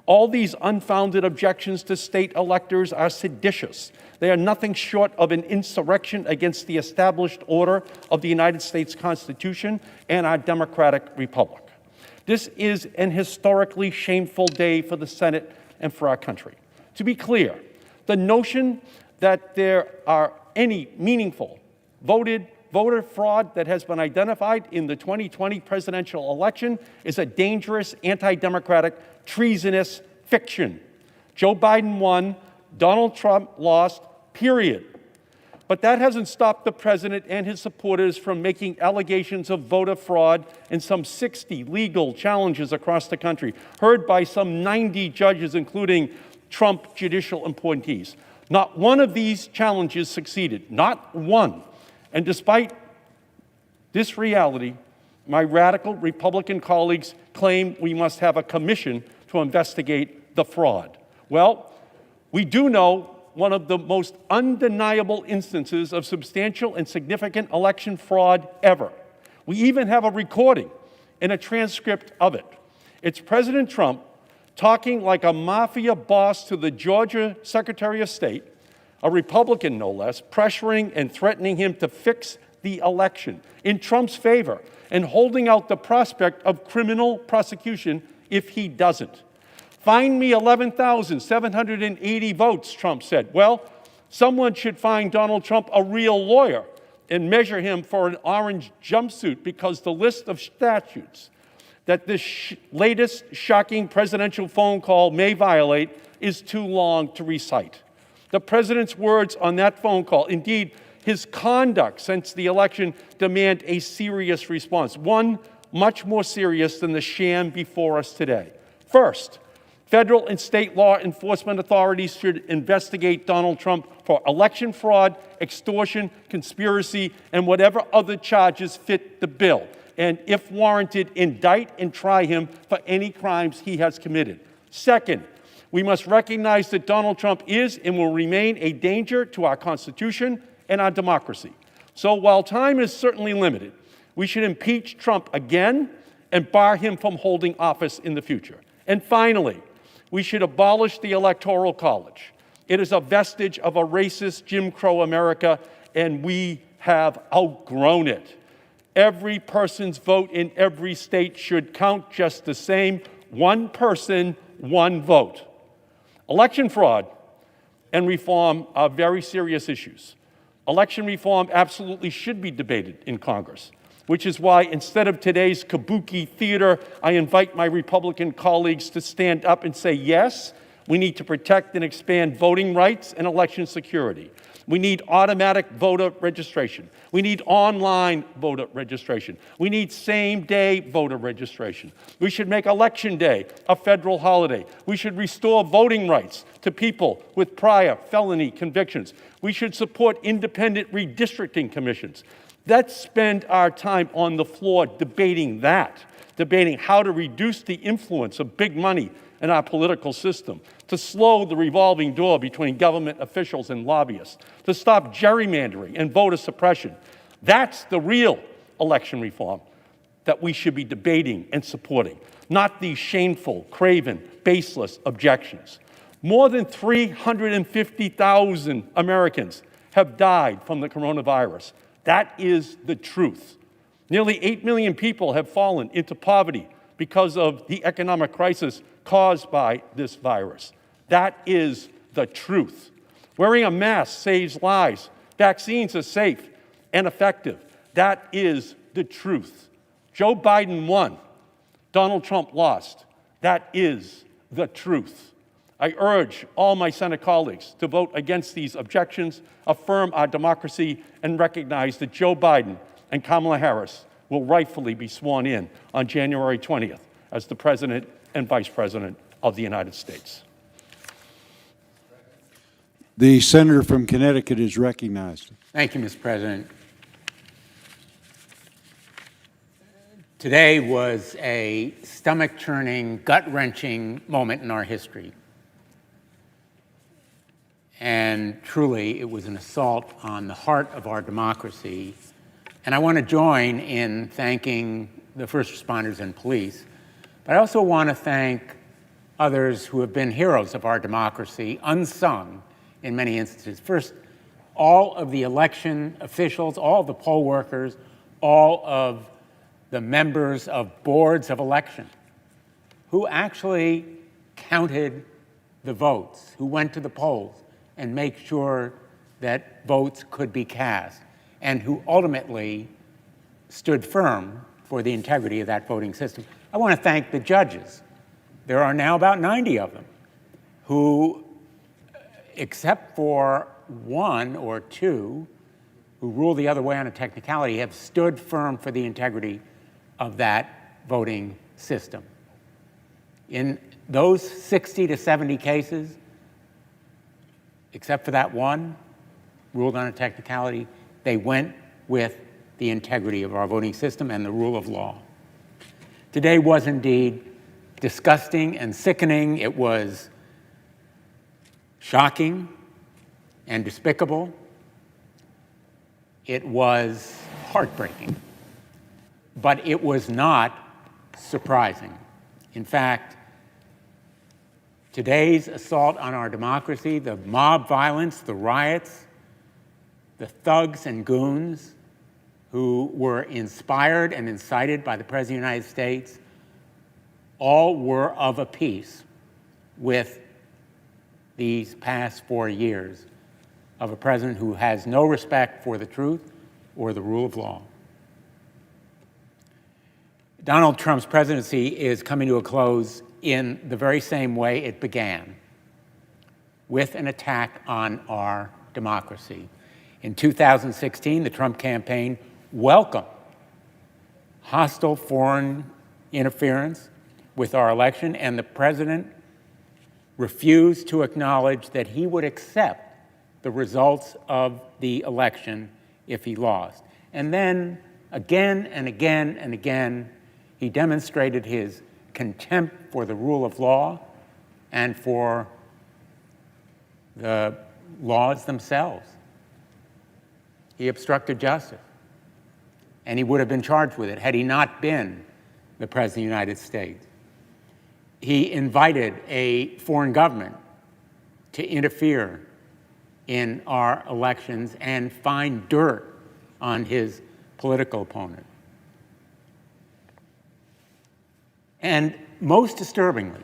All these unfounded objections to state electors are seditious. They are nothing short of an insurrection against the established order of the United States Constitution and our democratic republic. This is an historically shameful day for the Senate and for our country. To be clear, the notion that there are any meaningful voter fraud that has been identified in the 2020 presidential election is a dangerous, anti-democratic, treasonous fiction. Joe Biden won, Donald Trump lost, period. But that hasn't stopped the president and his supporters from making allegations of voter fraud in some 60 legal challenges across the country, heard by some 90 judges, including Trump judicial appointees. Not one of these challenges succeeded, not one. And despite this reality, my radical Republican colleagues claim we must have a commission to investigate the fraud. Well, we do know one of the most undeniable instances of substantial and significant election fraud ever. We even have a recording and a transcript of it. It's President Trump talking like a mafia boss to the Georgia Secretary of State, a Republican no less, pressuring and threatening him to fix the election in Trump's favor and holding out the prospect of criminal prosecution if he doesn't. Find me 11,780 votes, Trump said. Well, someone should find Donald Trump a real lawyer and measure him for an orange jumpsuit, because the list of statutes that this latest shocking presidential phone call may violate is too long to recite. The president's words on that phone call, indeed his conduct since the election, demand a serious response, one much more serious than the sham before us today. First, federal and state law enforcement authorities should investigate Donald Trump for election fraud, extortion, conspiracy, and whatever other charges fit the bill. And if warranted, indict and try him for any crimes he has committed. Second, we must recognize that Donald Trump is and will remain a danger to our Constitution and our democracy. So while time is certainly limited, we should impeach Trump again and bar him from holding office in the future. And finally, we should abolish the Electoral College. It is a vestige of a racist Jim Crow America and we have outgrown it. Every person's vote in every state should count just the same. One person, one vote. Election fraud and reform are very serious issues. Election reform absolutely should be debated in Congress, which is why instead of today's kabuki theater, I invite my Republican colleagues to stand up and say, yes, we need to protect and expand voting rights and election security. We need automatic voter registration. We need online voter registration. We need same-day voter registration. We should make Election Day a federal holiday. We should restore voting rights to people with prior felony convictions. We should support independent redistricting commissions. Let's spend our time on the floor debating that, debating how to reduce the influence of big money in our political system, to slow the revolving door between government officials and lobbyists, to stop gerrymandering and voter suppression. That's the real election reform that we should be debating and supporting, not these shameful, craven, baseless objections. More than 350,000 Americans have died from the coronavirus. That is the truth. Nearly 8 million people have fallen into poverty because of the economic crisis caused by this virus. That is the truth. Wearing a mask saves lives. Vaccines are safe and effective. That is the truth. Joe Biden won. Donald Trump lost. That is the truth. I urge all my Senate colleagues to vote against these objections, affirm our democracy, and recognize that Joe Biden and Kamala Harris will rightfully be sworn in on January 20th as the President and Vice President of the United States. The senator from Connecticut is recognized. Thank you, Mr. President. Today was a stomach-churning, gut-wrenching moment in our history. And truly, it was an assault on the heart of our democracy. And I want to join in thanking the first responders and police, but I also want to thank others who have been heroes of our democracy, unsung in many instances. First, all of the election officials, all of the poll workers, all of the members of boards of election who actually counted the votes, who went to the polls and make sure that votes could be cast, and who ultimately stood firm for the integrity of that voting system. I want to thank the judges. There are now about 90 of them who, except for one or two who rule the other way on a technicality, have stood firm for the integrity of that voting system. In those 60 to 70 cases, except for that one, ruled on a technicality, they went with the integrity of our voting system and the rule of law. Today was indeed disgusting and sickening. It was shocking and despicable. It was heartbreaking, but it was not surprising. In fact, today's assault on our democracy, the mob violence, the riots, the thugs and goons who were inspired and incited by the President of the United States, all were of a piece with these past 4 years of a president who has no respect for the truth or the rule of law. Donald Trump's presidency is coming to a close in the very same way it began, with an attack on our democracy. In 2016, the Trump campaign welcomed hostile foreign interference with our election, and the president refused to acknowledge that he would accept the results of the election if he lost. And then, again and again and again, he demonstrated his contempt for the rule of law and for the laws themselves. He obstructed justice, and he would have been charged with it had he not been the President of the United States. He invited a foreign government to interfere in our elections and find dirt on his political opponent. And most disturbingly,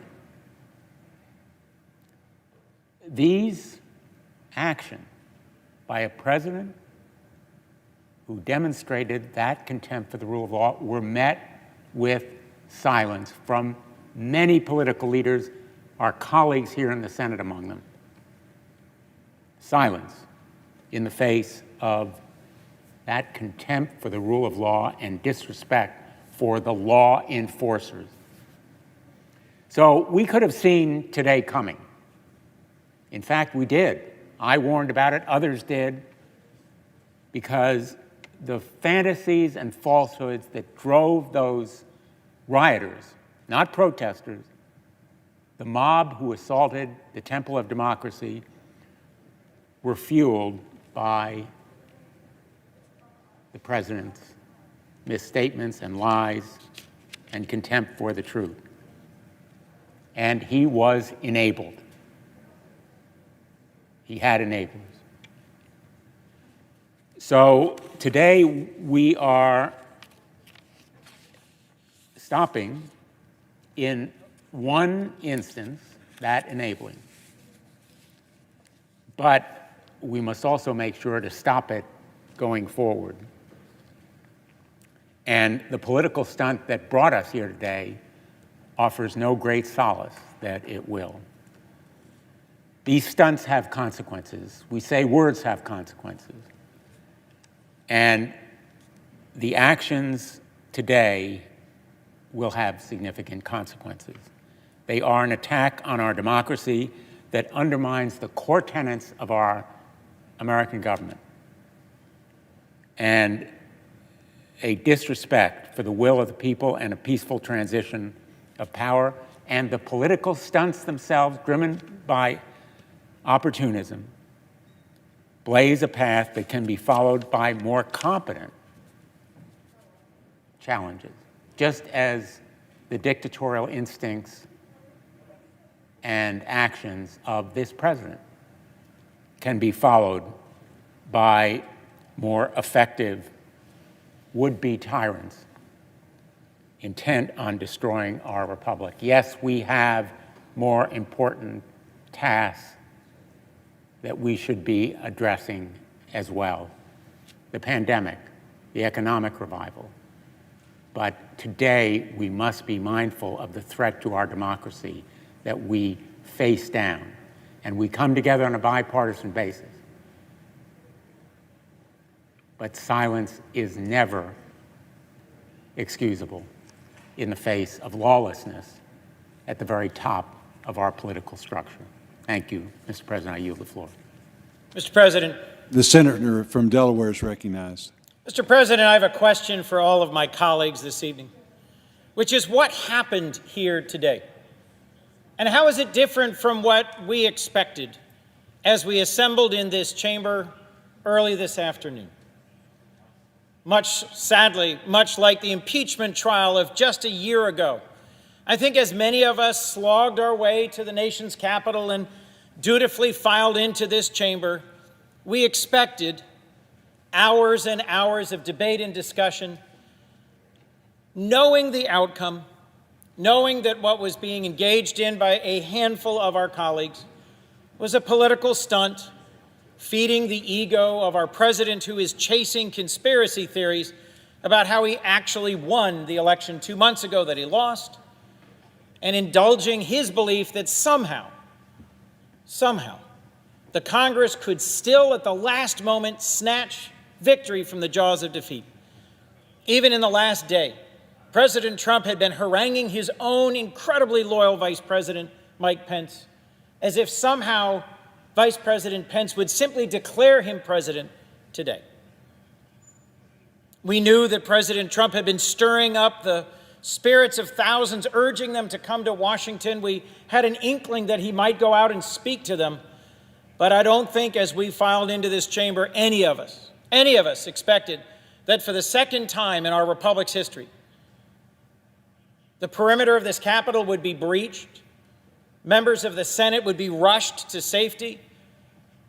these actions by a president who demonstrated that contempt for the rule of law were met with silence from many political leaders, our colleagues here in the Senate among them. Silence in the face of that contempt for the rule of law and disrespect for the law enforcers. So we could have seen today coming. In fact, we did. I warned about it, others did, because the fantasies and falsehoods that drove those rioters, not protesters, the mob who assaulted the Temple of Democracy, were fueled by the president's misstatements and lies and contempt for the truth. And he was enabled. He had enablers. So today we are stopping in one instance that enabling. But we must also make sure to stop it going forward. And the political stunt that brought us here today offers no great solace that it will. These stunts have consequences. We say words have consequences. And the actions today will have significant consequences. They are an attack on our democracy that undermines the core tenets of our American government and a disrespect for the will of the people and a peaceful transition of power, and the political stunts themselves, driven by opportunism, blaze a path that can be followed by more competent challenges, just as the dictatorial instincts and actions of this president can be followed by more effective would-be tyrants intent on destroying our republic. Yes, we have more important tasks that we should be addressing as well. The pandemic, the economic revival. But today we must be mindful of the threat to our democracy that we face down. And we come together on a bipartisan basis. But silence is never excusable in the face of lawlessness at the very top of our political structure. Thank you, Mr. President. I yield the floor. Mr. President. The senator from Delaware is recognized. Mr. President, I have a question for all of my colleagues this evening, which is what happened here today? And how is it different from what we expected as we assembled in this chamber early this afternoon? Sadly, much like the impeachment trial of just a year ago, I think as many of us slogged our way to the nation's capital and dutifully filed into this chamber, we expected hours and hours of debate and discussion, knowing the outcome, knowing that what was being engaged in by a handful of our colleagues was a political stunt, feeding the ego of our president, who is chasing conspiracy theories about how he actually won the election 2 months ago that he lost, and indulging his belief that somehow, the Congress could still at the last moment snatch victory from the jaws of defeat. Even in the last day, President Trump had been haranguing his own incredibly loyal Vice President, Mike Pence, as if somehow Vice President Pence would simply declare him president today. We knew that President Trump had been stirring up the spirits of thousands, urging them to come to Washington. We had an inkling that he might go out and speak to them. But I don't think as we filed into this chamber, any of us expected that for the second time in our republic's history, the perimeter of this Capitol would be breached, members of the Senate would be rushed to safety,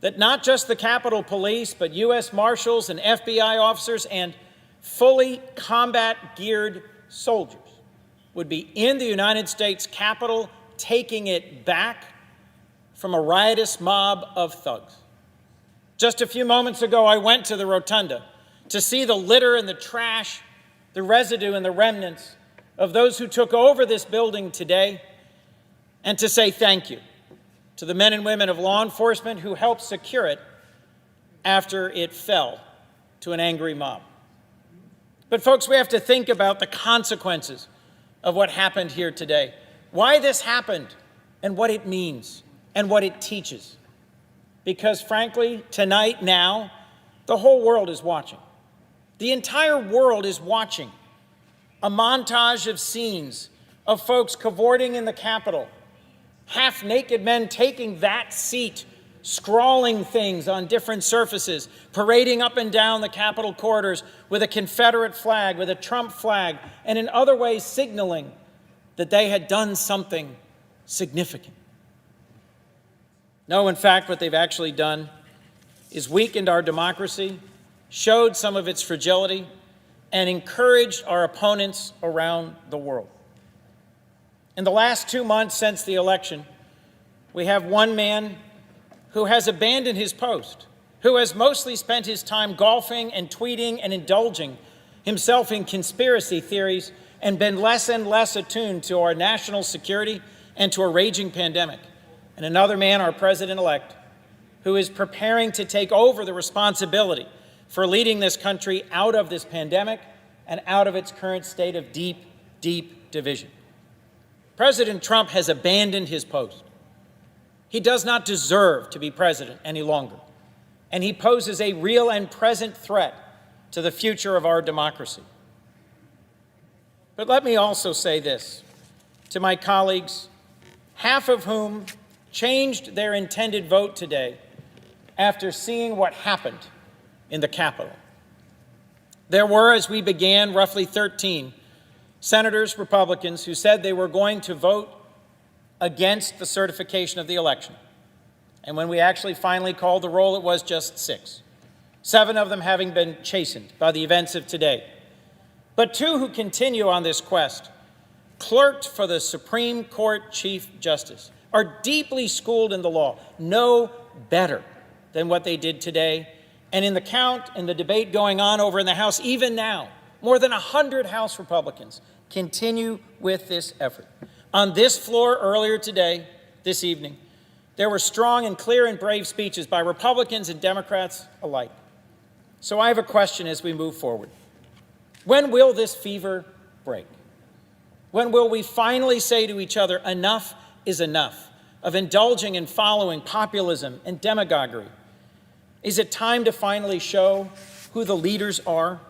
that not just the Capitol Police, but U.S. Marshals and FBI officers and fully combat-geared soldiers would be in the United States Capitol taking it back from a riotous mob of thugs. Just a few moments ago, I went to the rotunda to see the litter and the trash, the residue and the remnants of those who took over this building today, and to say thank you to the men and women of law enforcement who helped secure it after it fell to an angry mob. But folks, we have to think about the consequences of what happened here today, why this happened and what it means and what it teaches. Because frankly, tonight, now, the whole world is watching. The entire world is watching a montage of scenes of folks cavorting in the Capitol, half-naked men taking that seat, scrawling things on different surfaces, parading up and down the Capitol corridors with a Confederate flag, with a Trump flag, and in other ways signaling that they had done something significant. No, in fact, what they've actually done is weakened our democracy, showed some of its fragility, and encouraged our opponents around the world. In the last 2 months since the election, we have one man who has abandoned his post, who has mostly spent his time golfing and tweeting and indulging himself in conspiracy theories and been less and less attuned to our national security and to a raging pandemic. And another man, our president-elect, who is preparing to take over the responsibility for leading this country out of this pandemic and out of its current state of deep, deep division. President Trump has abandoned his post. He does not deserve to be president any longer, and he poses a real and present threat to the future of our democracy. But let me also say this to my colleagues, half of whom changed their intended vote today after seeing what happened in the Capitol. There were, as we began, roughly 13 senators, Republicans, who said they were going to vote against the certification of the election. And when we actually finally called the roll, it was just 6, 7 of them having been chastened by the events of today. But 2 who continue on this quest, clerked for the Supreme Court Chief Justice, are deeply schooled in the law, know better than what they did today. And in the count and the debate going on over in the House, even now, more than 100 House Republicans continue with this effort. On this floor earlier today, this evening, there were strong and clear and brave speeches by Republicans and Democrats alike. So I have a question as we move forward. When will this fever break? When will we finally say to each other, enough is enough of indulging and following populism and demagoguery? Is it time to finally show who the leaders are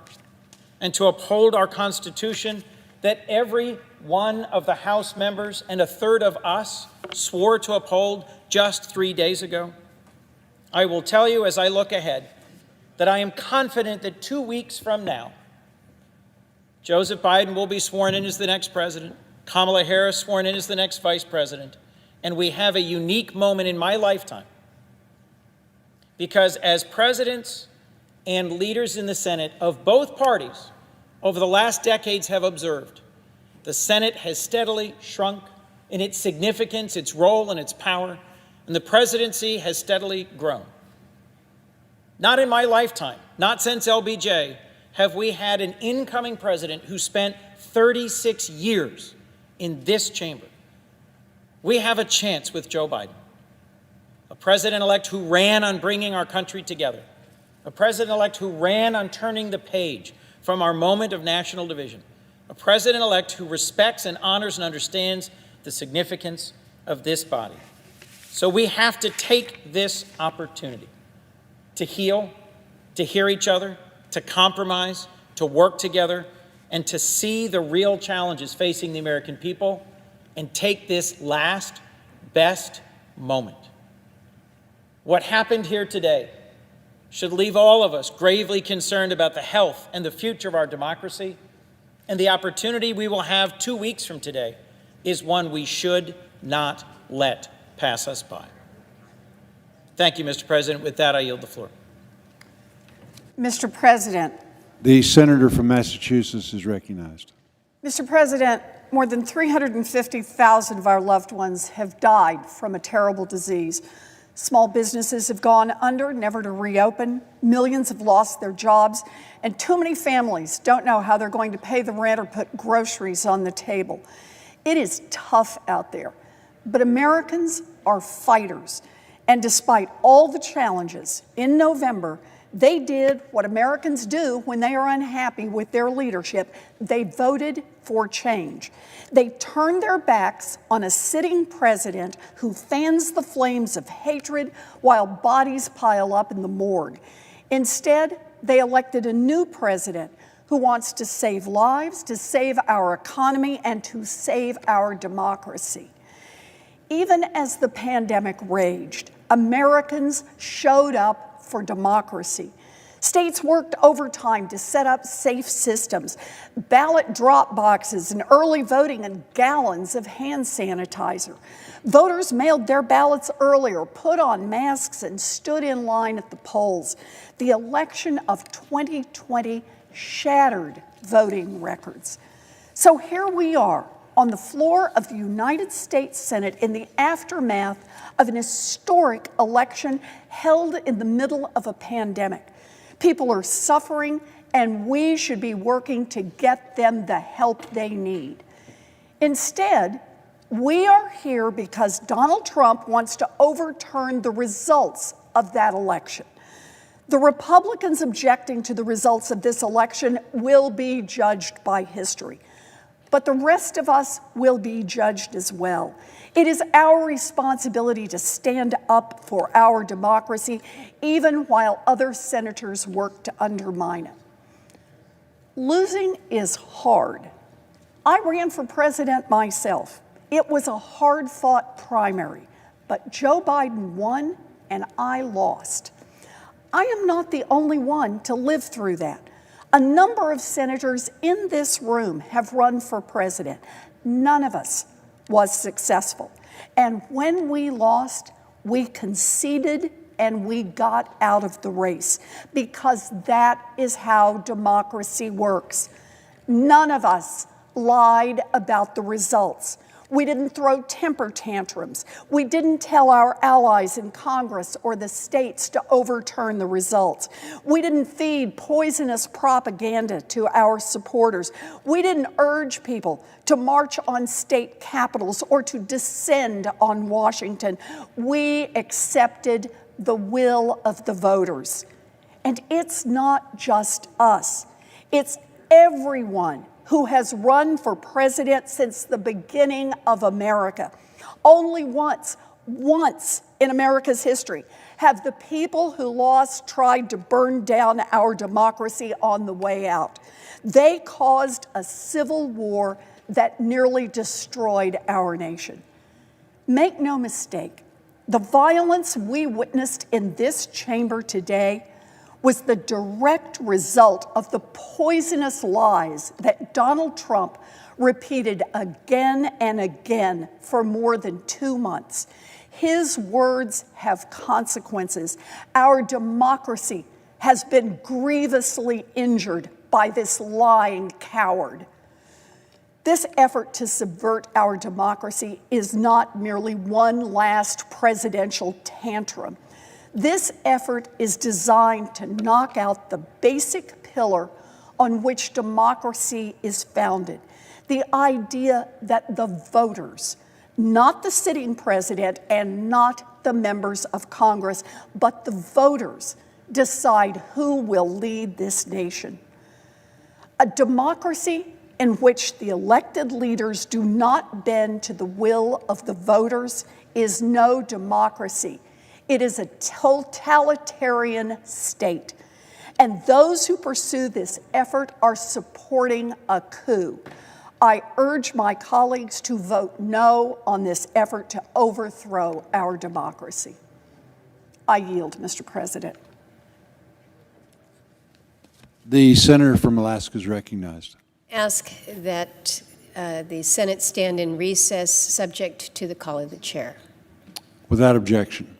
and to uphold our Constitution that every one of the House members and a third of us swore to uphold just 3 days ago? I will tell you as I look ahead that I am confident that 2 weeks from now, Joseph Biden will be sworn in as the next president, Kamala Harris sworn in as the next vice president, and we have a unique moment in my lifetime. Because as presidents and leaders in the Senate of both parties over the last decades have observed, the Senate has steadily shrunk in its significance, its role, and its power, and the presidency has steadily grown. Not in my lifetime, not since LBJ, have we had an incoming president who spent 36 years in this chamber. We have a chance with Joe Biden, a president-elect who ran on bringing our country together, a president-elect who ran on turning the page from our moment of national division, a president-elect who respects and honors and understands the significance of this body. So we have to take this opportunity to heal, to hear each other, to compromise, to work together, and to see the real challenges facing the American people and take this last, best moment. What happened here today should leave all of us gravely concerned about the health and the future of our democracy, and the opportunity we will have 2 weeks from today is one we should not let pass us by. Thank you, Mr. President. With that, I yield the floor. Mr. President, The senator from Massachusetts is recognized. Mr. President, more than 350,000 of our loved ones have died from a terrible disease. Small businesses have gone under, never to reopen. Millions have lost their jobs, and too many families don't know how they're going to pay the rent or put groceries on the table. It is tough out there, but Americans are fighters. And despite all the challenges, in November, they did what Americans do when they are unhappy with their leadership. They voted for change. They turned their backs on a sitting president who fans the flames of hatred while bodies pile up in the morgue. Instead, they elected a new president who wants to save lives, to save our economy, and to save our democracy. Even as the pandemic raged, Americans showed up for democracy. States worked overtime to set up safe systems, ballot drop boxes and early voting, and gallons of hand sanitizer. Voters mailed their ballots earlier, put on masks, and stood in line at the polls. The election of 2020 shattered voting records. So here we are on the floor of the United States Senate in the aftermath of an historic election held in the middle of a pandemic. People are suffering, and we should be working to get them the help they need. Instead, we are here because Donald Trump wants to overturn the results of that election. The Republicans objecting to the results of this election will be judged by history. But the rest of us will be judged as well. It is our responsibility to stand up for our democracy, even while other senators work to undermine it. Losing is hard. I ran for president myself. It was a hard-fought primary, but Joe Biden won and I lost. I am not the only one to live through that. A number of senators in this room have run for president. None of us was successful. And when we lost, we conceded and we got out of the race, because that is how democracy works. None of us lied about the results. We didn't throw temper tantrums. We didn't tell our allies in Congress or the states to overturn the results. We didn't feed poisonous propaganda to our supporters. We didn't urge people to march on state capitals or to descend on Washington. We accepted the will of the voters. And it's not just us. It's everyone who has run for president since the beginning of America. Only once in America's history have the people who lost tried to burn down our democracy on the way out. They caused a civil war that nearly destroyed our nation. Make no mistake, the violence we witnessed in this chamber today was the direct result of the poisonous lies that Donald Trump repeated again and again for more than 2 months. His words have consequences. Our democracy has been grievously injured by this lying coward. This effort to subvert our democracy is not merely one last presidential tantrum. This effort is designed to knock out the basic pillar on which democracy is founded, the idea that the voters, not the sitting president and not the members of Congress, but the voters decide who will lead this nation. A democracy in which the elected leaders do not bend to the will of the voters is no democracy. It is a totalitarian state. And those who pursue this effort are supporting a coup. I urge my colleagues to vote no on this effort to overthrow our democracy. I yield, Mr. President. The senator from Alaska is recognized. Ask that the Senate stand in recess, subject to the call of the chair. Without objection.